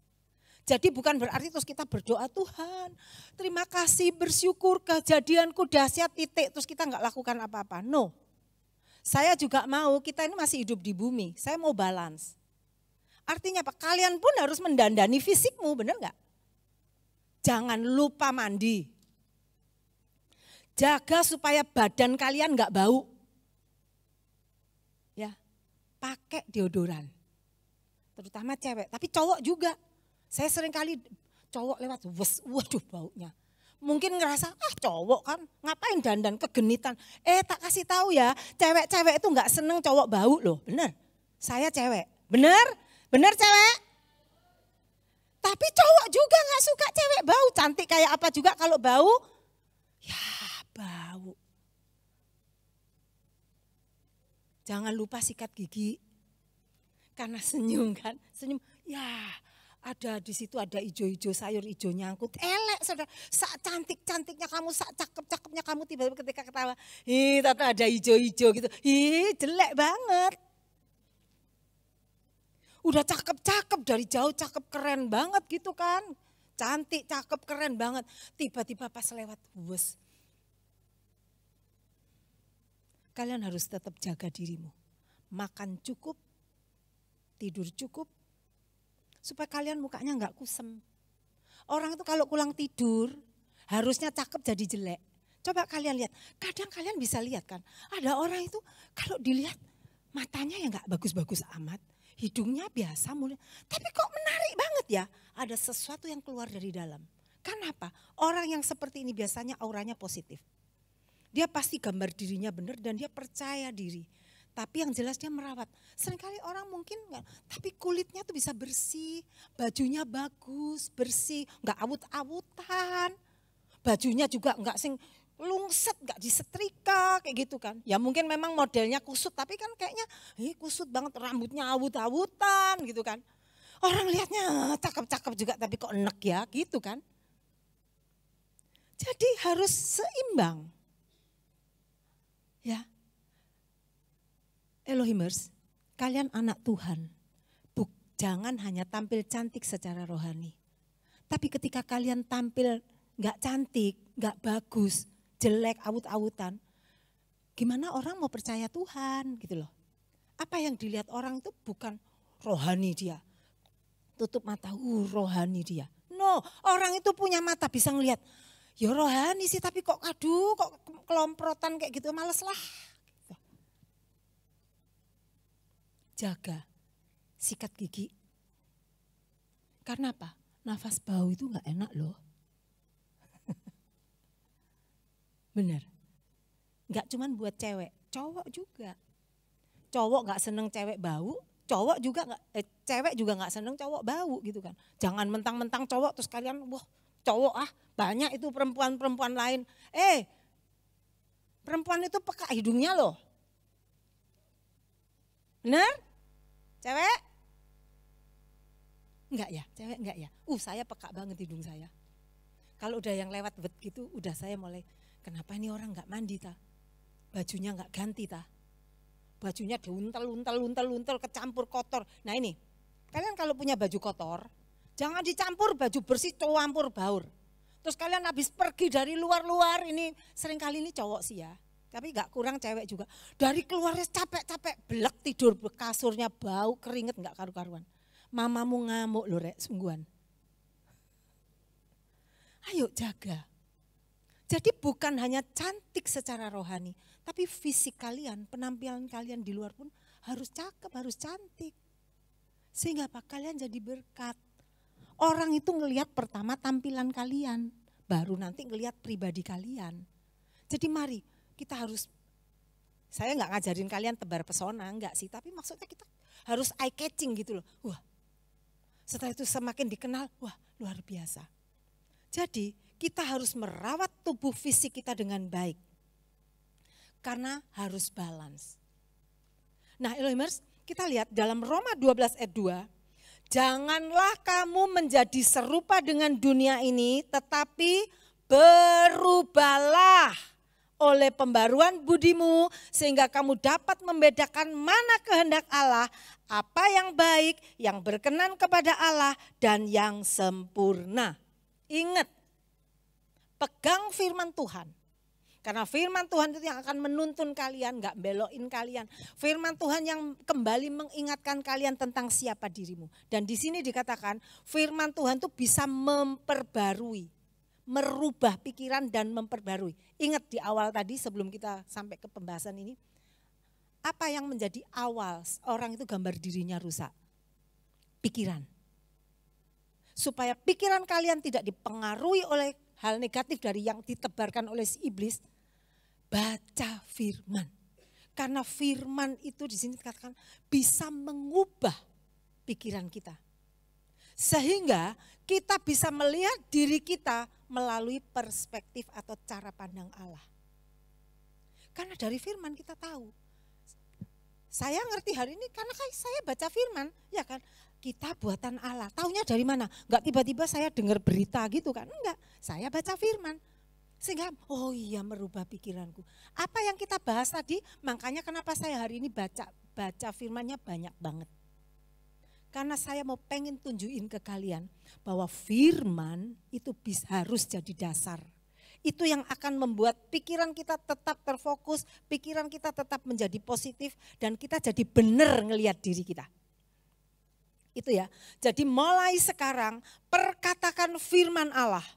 Jadi bukan berarti terus kita berdoa Tuhan, terima kasih bersyukur kejadianku dahsyat titik, terus kita nggak lakukan apa-apa. No. Saya juga mau, kita ini masih hidup di bumi, saya mau balance. Artinya apa? Kalian pun harus mendandani fisikmu, benar nggak? Jangan lupa mandi. Jaga supaya badan kalian nggak bau. Ya, pakai deodoran. Terutama cewek, tapi cowok juga. Saya sering kali cowok lewat, waduh baunya. Mungkin ngerasa, cowok kan ngapain dandan kegenitan. Tak kasih tahu ya, cewek-cewek itu nggak seneng cowok bau loh, bener. Saya cewek, bener cewek. Tapi cowok juga gak suka cewek bau. Cantik kayak apa juga kalau bau. Ya bau. Jangan lupa sikat gigi. Karena senyum kan. Senyum. Ya ada di situ ada ijo-ijo sayur ijo nyangkut. Elek saudara. Sak cantik-cantiknya kamu, sak cakep-cakepnya kamu tiba-tiba ketika ketawa. Tata ada ijo-ijo gitu. Jelek banget. Udah cakep-cakep dari jauh cakep keren banget gitu kan. Cantik, cakep, keren banget. Tiba-tiba pas lewat, wes. Kalian harus tetap jaga dirimu. Makan cukup, tidur cukup. Supaya kalian mukanya enggak kusem. Orang itu kalau kurang tidur, harusnya cakep jadi jelek. Coba kalian lihat, kadang kalian bisa lihat kan. Ada orang itu kalau dilihat matanya ya enggak bagus-bagus amat. Hidungnya biasa mulai, tapi kok menarik banget ya. Ada sesuatu yang keluar dari dalam. Kenapa? Orang yang seperti ini biasanya auranya positif. Dia pasti gambar dirinya benar dan dia percaya diri. Tapi yang jelas dia merawat. Seringkali orang mungkin enggak, tapi kulitnya tuh bisa bersih, bajunya bagus, bersih, enggak awut-awutan. Bajunya juga enggak sing lungset, gak disetrika kayak gitu kan. Ya mungkin memang modelnya kusut tapi kan kayaknya kusut banget, rambutnya awut-awutan gitu kan. Orang lihatnya cakep-cakep juga tapi kok enek ya gitu kan. Jadi harus seimbang. Ya. Elohimers, kalian anak Tuhan. Jangan hanya tampil cantik secara rohani. Tapi ketika kalian tampil gak cantik, gak bagus, jelek, awut-awutan, gimana orang mau percaya Tuhan gitu loh. Apa yang dilihat orang itu bukan rohani dia. Tutup mata, rohani dia. No, orang itu punya mata bisa ngelihat. Ya rohani sih tapi kok kok kelomprotan kayak gitu, males lah. Gitu. Jaga, sikat gigi. Karena apa? Nafas bau itu gak enak loh. Bener. Gak cuman buat cewek, cowok juga. Cowok gak seneng cewek bau, cowok juga cewek juga gak seneng cowok bau gitu kan. Jangan mentang-mentang cowok terus kalian, wah cowok banyak itu perempuan-perempuan lain. Perempuan itu peka hidungnya loh. Bener? Cewek? Enggak ya, cewek enggak ya. Saya peka banget hidung saya. Kalau udah yang lewat gitu, udah saya mulai, kenapa ini orang enggak mandi ta? Bajunya enggak ganti ta? Bajunya diuntel, kecampur kotor. Nah ini, kalian kalau punya baju kotor, jangan dicampur baju bersih, campur baur. Terus kalian habis pergi dari luar-luar, ini seringkali ini cowok sih ya. Tapi gak kurang cewek juga. Dari keluarnya capek-capek, belek tidur, kasurnya bau, keringet gak karu-karuan. Mamamu ngamuk loh rek, sungguhan. Ayo jaga. Jadi bukan hanya cantik secara rohani, tapi fisik kalian, penampilan kalian di luar pun harus cakep, harus cantik. Sehingga apa? Kalian jadi berkat. Orang itu ngelihat pertama tampilan kalian, baru nanti ngelihat pribadi kalian. Jadi mari kita harus, saya nggak ngajarin kalian tebar pesona, enggak sih. Tapi maksudnya kita harus eye catching gitu loh. Wah, setelah itu semakin dikenal, wah luar biasa. Jadi kita harus merawat tubuh fisik kita dengan baik. Karena harus balance. Nah Elohimers, kita lihat dalam Roma 12 ayat 2. Janganlah kamu menjadi serupa dengan dunia ini, tetapi berubahlah oleh pembaruan budimu, sehingga kamu dapat membedakan mana kehendak Allah, apa yang baik, yang berkenan kepada Allah, dan yang sempurna. Ingat, pegang firman Tuhan. Karena firman Tuhan itu yang akan menuntun kalian, gak belokin kalian. Firman Tuhan yang kembali mengingatkan kalian tentang siapa dirimu. Dan di sini dikatakan firman Tuhan itu bisa memperbarui, merubah pikiran dan memperbarui. Ingat di awal tadi sebelum kita sampai ke pembahasan ini, apa yang menjadi awal orang itu gambar dirinya rusak? Pikiran. Supaya pikiran kalian tidak dipengaruhi oleh hal negatif dari yang ditebarkan oleh si iblis, baca firman. Karena firman itu di sini dikatakan bisa mengubah pikiran kita. Sehingga kita bisa melihat diri kita melalui perspektif atau cara pandang Allah. Karena dari firman kita tahu. Saya ngerti hari ini karena saya baca firman, ya kan? Kita buatan Allah. Taunya dari mana? Enggak tiba-tiba saya dengar berita gitu kan? Enggak, saya baca firman. Sehingga oh iya merubah pikiranku. Apa yang kita bahas tadi, makanya kenapa saya hari ini baca firmannya banyak banget. Karena saya mau pengen tunjukin ke kalian bahwa firman itu harus jadi dasar. Itu yang akan membuat pikiran kita tetap terfokus, pikiran kita tetap menjadi positif, dan kita jadi benar ngelihat diri kita. Itu ya, jadi mulai sekarang perkatakan firman Allah.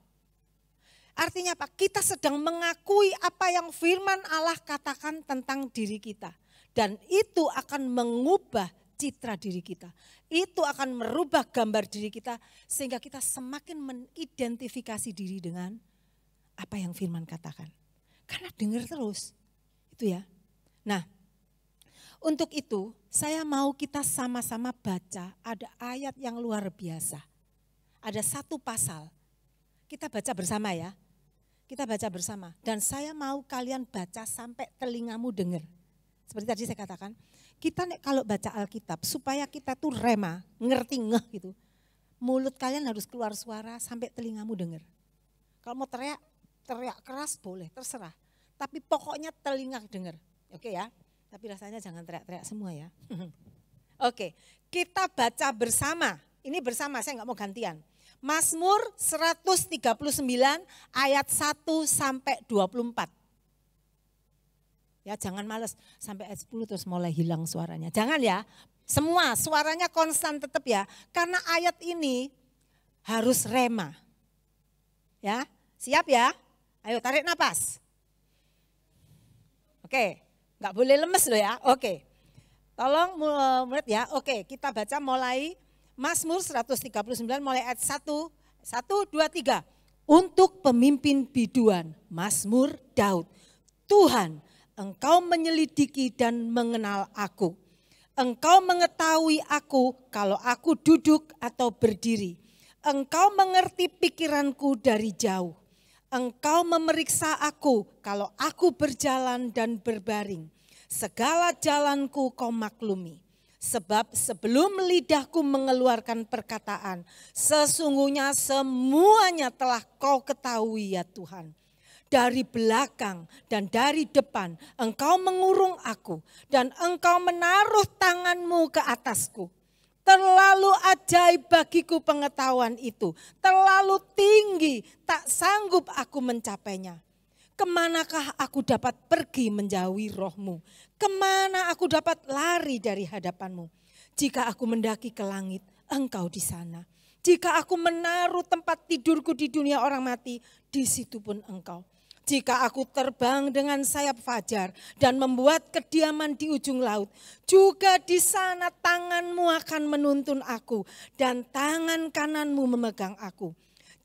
Artinya apa? Kita sedang mengakui apa yang firman Allah katakan tentang diri kita. Dan itu akan mengubah citra diri kita. Itu akan merubah gambar diri kita sehingga kita semakin mengidentifikasi diri dengan apa yang firman katakan. Karena dengar terus. Itu ya. Nah, untuk itu saya mau kita sama-sama baca, ada ayat yang luar biasa. Ada satu pasal. Kita baca bersama ya. Kita baca bersama. Dan saya mau kalian baca sampai telingamu dengar. Seperti tadi saya katakan, kita kalau baca Alkitab supaya kita tuh rema, ngerti ngeh gitu. Mulut kalian harus keluar suara sampai telingamu dengar. Kalau mau teriak keras boleh, terserah. Tapi pokoknya telinga dengar. Oke ya, tapi rasanya jangan teriak-teriak semua ya. Oke, kita baca bersama. Ini bersama, saya nggak mau gantian. Mazmur 139 ayat 1 sampai 24. Ya jangan males sampai ayat 10 terus mulai hilang suaranya. Jangan ya, semua suaranya konstan tetap ya. Karena ayat ini harus rema. Ya, siap ya? Ayo tarik napas. Oke, nggak boleh lemes loh ya. Oke, tolong murid ya. Oke, kita baca mulai Mazmur 139 mulai ayat 1, 2, 3. Untuk pemimpin biduan, Mazmur Daud. Tuhan, Engkau menyelidiki dan mengenal aku. Engkau mengetahui aku kalau aku duduk atau berdiri. Engkau mengerti pikiranku dari jauh. Engkau memeriksa aku kalau aku berjalan dan berbaring. Segala jalanku kau maklumi. Sebab sebelum lidahku mengeluarkan perkataan, sesungguhnya semuanya telah kau ketahui ya Tuhan. Dari belakang dan dari depan engkau mengurung aku dan engkau menaruh tanganmu ke atasku. Terlalu ajaib bagiku pengetahuan itu, terlalu tinggi, tak sanggup aku mencapainya. Kemanakah aku dapat pergi menjauhi rohmu? Kemana aku dapat lari dari hadapanmu? Jika aku mendaki ke langit, engkau di sana. Jika aku menaruh tempat tidurku di dunia orang mati, di situ pun engkau. Jika aku terbang dengan sayap fajar dan membuat kediaman di ujung laut, juga di sana tanganmu akan menuntun aku dan tangan kananmu memegang aku.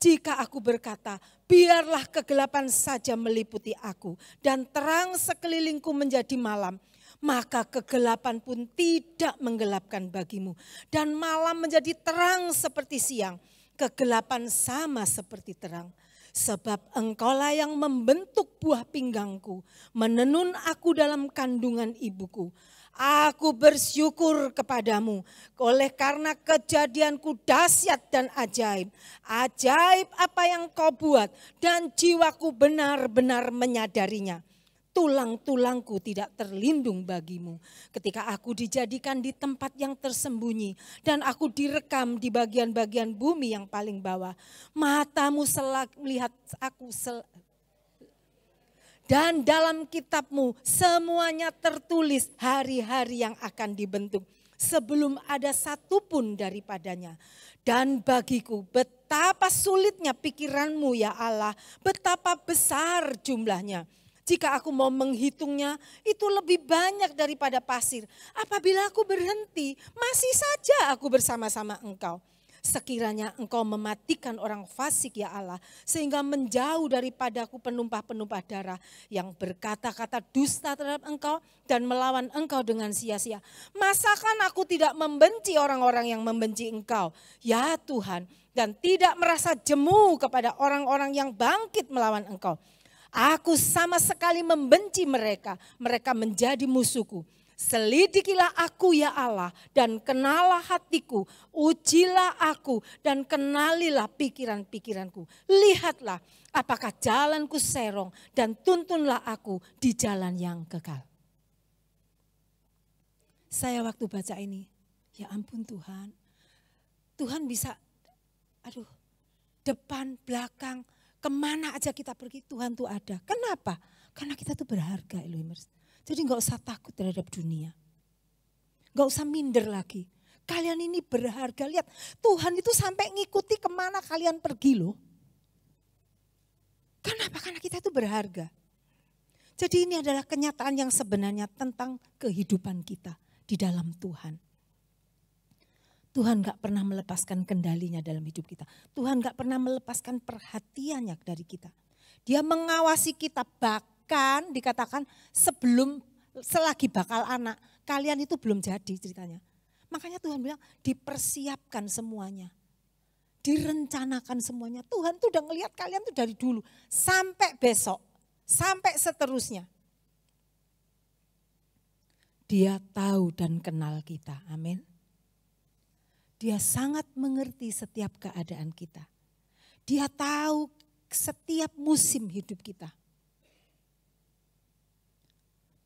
Jika aku berkata, biarlah kegelapan saja meliputi aku dan terang sekelilingku menjadi malam, maka kegelapan pun tidak menggelapkan bagimu. Dan malam menjadi terang seperti siang, kegelapan sama seperti terang. Sebab engkaulah yang membentuk buah pinggangku, menenun aku dalam kandungan ibuku. Aku bersyukur kepadamu oleh karena kejadianku dahsyat dan ajaib. Ajaib apa yang kau buat dan jiwaku benar-benar menyadarinya. Tulang-tulangku tidak terlindung bagimu. Ketika aku dijadikan di tempat yang tersembunyi dan aku direkam di bagian-bagian bumi yang paling bawah. Matamu melihat aku dan dalam kitabmu semuanya tertulis hari-hari yang akan dibentuk sebelum ada satupun daripadanya. Dan bagiku betapa sulitnya pikiranmu ya Allah, betapa besar jumlahnya. Jika aku mau menghitungnya, itu lebih banyak daripada pasir. Apabila aku berhenti, masih saja aku bersama-sama engkau. Sekiranya engkau mematikan orang fasik ya Allah, sehingga menjauh daripadaku penumpah-penumpah darah yang berkata-kata dusta terhadap engkau dan melawan engkau dengan sia-sia. Masakan aku tidak membenci orang-orang yang membenci engkau, ya Tuhan, dan tidak merasa jemu kepada orang-orang yang bangkit melawan engkau. Aku sama sekali membenci mereka, mereka menjadi musuhku. Selidikilah aku ya Allah dan kenalah hatiku, ujilah aku dan kenalilah pikiran-pikiranku. Lihatlah apakah jalanku serong dan tuntunlah aku di jalan yang kekal. Saya waktu baca ini, ya ampun Tuhan, Tuhan bisa, depan, belakang, kemana aja kita pergi Tuhan tuh ada. Kenapa? Karena kita tuh berharga Elohimers. Jadi gak usah takut terhadap dunia. Gak usah minder lagi. Kalian ini berharga. Lihat Tuhan itu sampai ngikuti kemana kalian pergi loh. Kenapa? Karena kita itu berharga. Jadi ini adalah kenyataan yang sebenarnya tentang kehidupan kita di dalam Tuhan. Tuhan gak pernah melepaskan kendalinya dalam hidup kita. Tuhan gak pernah melepaskan perhatiannya dari kita. Dia mengawasi kita, bahkan dikatakan selagi bakal anak, kalian itu belum jadi ceritanya. Makanya Tuhan bilang dipersiapkan semuanya. Direncanakan semuanya. Tuhan tuh udah ngelihat kalian tuh dari dulu sampai besok, sampai seterusnya. Dia tahu dan kenal kita, amin. Dia sangat mengerti setiap keadaan kita. Dia tahu setiap musim hidup kita.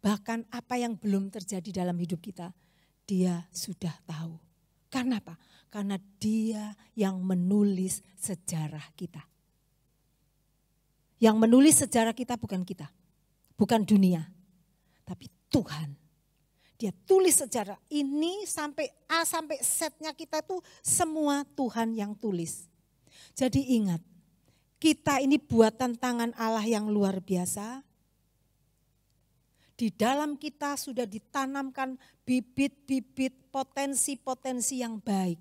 Bahkan apa yang belum terjadi dalam hidup kita, dia sudah tahu. Karena apa? Karena dia yang menulis sejarah kita. Yang menulis sejarah kita bukan kita, bukan dunia, tapi Tuhan. Dia tulis sejarah ini sampai A sampai Z-nya kita tuh semua Tuhan yang tulis. Jadi ingat, kita ini buatan tangan Allah yang luar biasa. Di dalam kita sudah ditanamkan bibit-bibit potensi-potensi yang baik.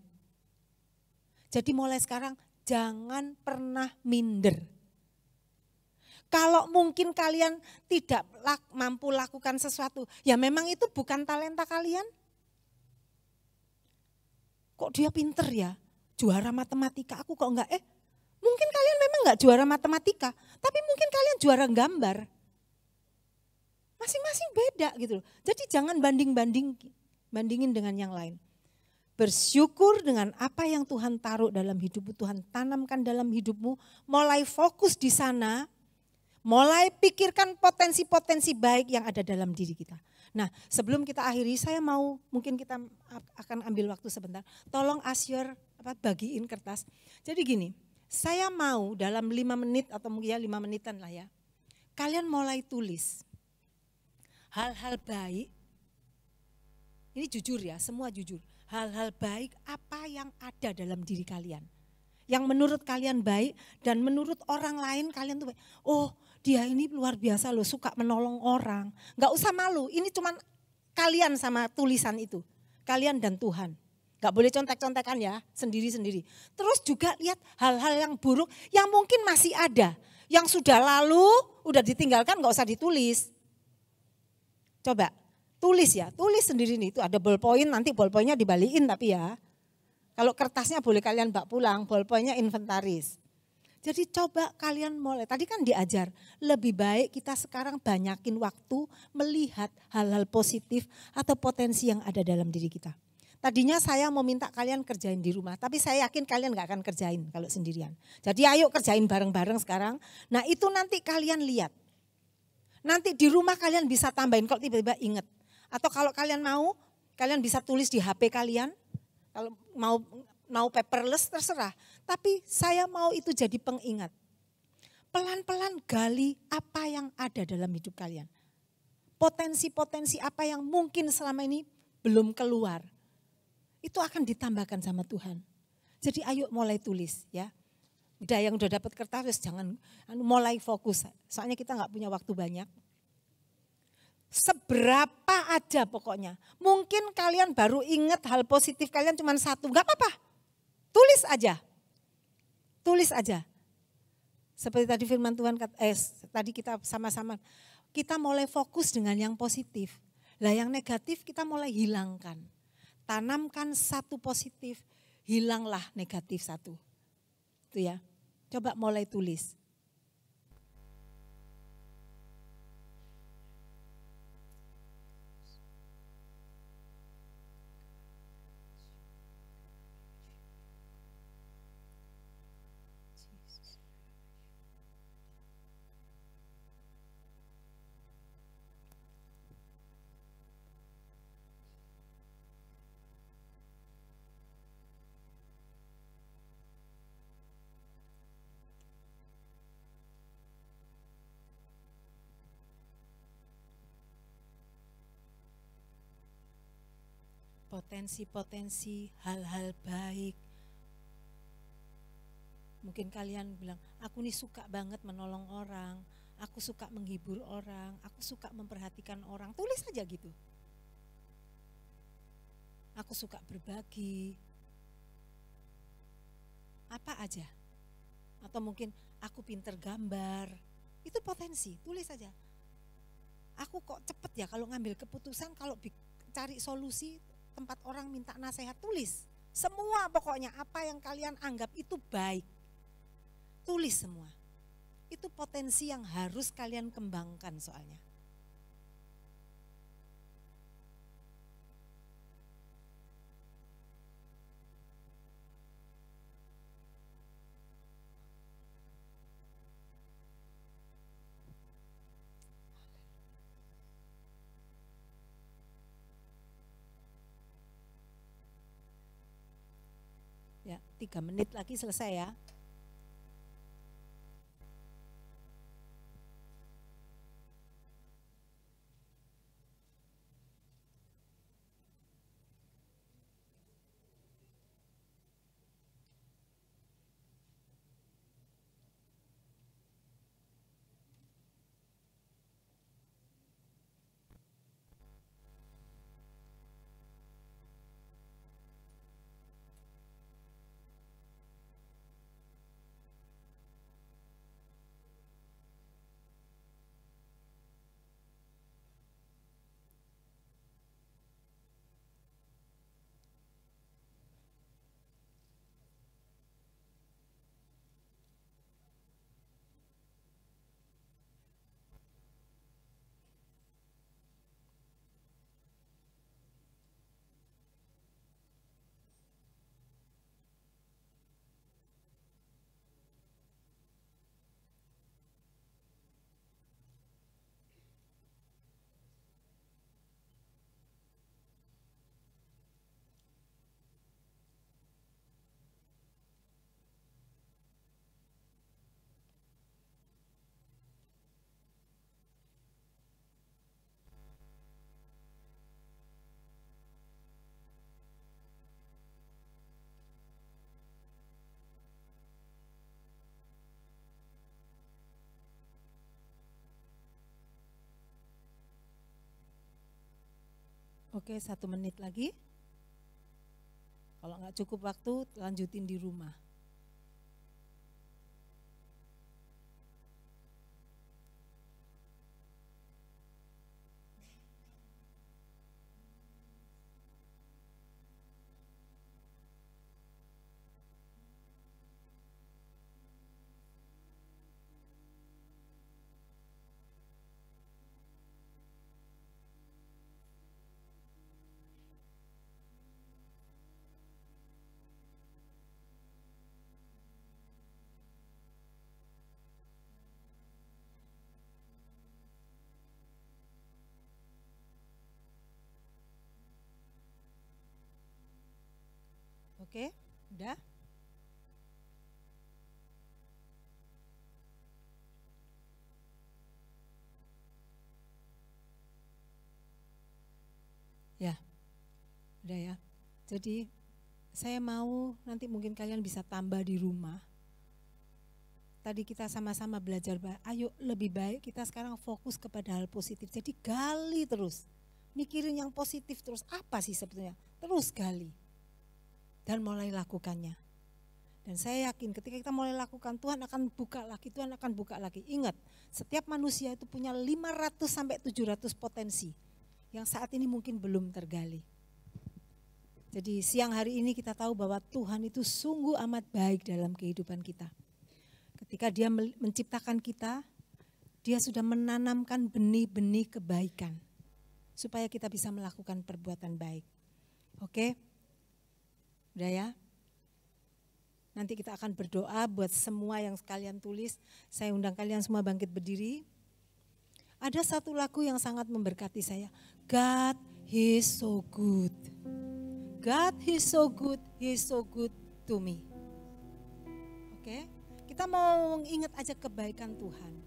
Jadi mulai sekarang jangan pernah minder. Kalau mungkin kalian tidak mampu lakukan sesuatu, ya memang itu bukan talenta kalian. Kok dia pinter ya, juara matematika, aku kok enggak. Mungkin kalian memang enggak juara matematika, tapi mungkin kalian juara gambar. Masing-masing beda gitu loh. Jadi jangan bandingin dengan yang lain. Bersyukur dengan apa yang Tuhan taruh dalam hidupmu, Tuhan tanamkan dalam hidupmu, mulai fokus di sana. Mulai pikirkan potensi-potensi baik yang ada dalam diri kita. Nah, sebelum kita akhiri, saya mau, mungkin kita akan ambil waktu sebentar. Tolong Asyur bagiin kertas. Jadi gini, saya mau dalam 5 menit atau mungkin ya 5 menitan lah ya. Kalian mulai tulis hal-hal baik. Ini jujur ya, semua jujur. Hal-hal baik apa yang ada dalam diri kalian. Yang menurut kalian baik dan menurut orang lain kalian tuh baik. Oh, dia ini luar biasa loh, suka menolong orang. Gak usah malu, ini cuma kalian sama tulisan itu. Kalian dan Tuhan. Gak boleh contek-contekan ya, sendiri-sendiri. Terus juga lihat hal-hal yang buruk yang mungkin masih ada. Yang sudah lalu, udah ditinggalkan gak usah ditulis. Coba, tulis ya, tulis sendiri nih. Itu ada ballpoint, nanti ballpointnya dibalikin tapi ya. Kalau kertasnya boleh kalian bawa pulang, ballpointnya inventaris. Jadi coba kalian mulai, tadi kan diajar, lebih baik kita sekarang banyakin waktu melihat hal-hal positif atau potensi yang ada dalam diri kita. Tadinya saya mau minta kalian kerjain di rumah, tapi saya yakin kalian gak akan kerjain kalau sendirian. Jadi ayo kerjain bareng-bareng sekarang. Nah itu nanti kalian lihat. Nanti di rumah kalian bisa tambahin kalau tiba-tiba ingat. Atau kalau kalian mau, kalian bisa tulis di HP kalian. Kalau mau paperless terserah. Tapi saya mau itu jadi pengingat. Pelan-pelan gali apa yang ada dalam hidup kalian. Potensi-potensi apa yang mungkin selama ini belum keluar. Itu akan ditambahkan sama Tuhan. Jadi ayo mulai tulis ya. Udah yang udah dapat kertas jangan mulai fokus. Soalnya kita nggak punya waktu banyak. Seberapa aja pokoknya. Mungkin kalian baru ingat hal positif kalian cuma satu. Nggak apa-apa. Tulis aja. Tulis aja. Seperti tadi firman Tuhan, tadi kita sama-sama, kita mulai fokus dengan yang positif. Lah yang negatif kita mulai hilangkan. Tanamkan satu positif, hilanglah negatif satu. Itu ya. Coba mulai tulis. Potensi-potensi hal-hal baik. Mungkin kalian bilang, aku nih suka banget menolong orang, aku suka menghibur orang, aku suka memperhatikan orang. Tulis aja gitu. Aku suka berbagi. Apa aja. Atau mungkin aku pinter gambar. Itu potensi, tulis aja. Aku kok cepet ya kalau ngambil keputusan, kalau cari solusi, tempat orang minta nasihat, tulis. Semua pokoknya apa yang kalian anggap itu baik. Tulis semua. Itu potensi yang harus kalian kembangkan soalnya. Ya, 3 menit lagi selesai ya. Oke, 1 menit lagi. Kalau nggak cukup waktu, lanjutin di rumah. Oke, udah? Ya, udah ya. Jadi saya mau nanti mungkin kalian bisa tambah di rumah. Tadi kita sama-sama belajar, ayo lebih baik kita sekarang fokus kepada hal positif. Jadi gali terus, mikirin yang positif terus, apa sih sebetulnya? Terus gali dan mulai lakukannya. Dan saya yakin ketika kita mulai lakukan, Tuhan akan buka lagi, Tuhan akan buka lagi. Ingat, setiap manusia itu punya 500 sampai 700 potensi yang saat ini mungkin belum tergali. Jadi siang hari ini kita tahu bahwa Tuhan itu sungguh amat baik dalam kehidupan kita. Ketika Dia menciptakan kita, Dia sudah menanamkan benih-benih kebaikan supaya kita bisa melakukan perbuatan baik. Oke? Udah ya? Nanti kita akan berdoa buat semua yang kalian tulis. Saya undang kalian semua bangkit berdiri. Ada satu lagu yang sangat memberkati saya. God is so good. God is so good, He is so good to me. Oke? Kita mau ingat aja kebaikan Tuhan.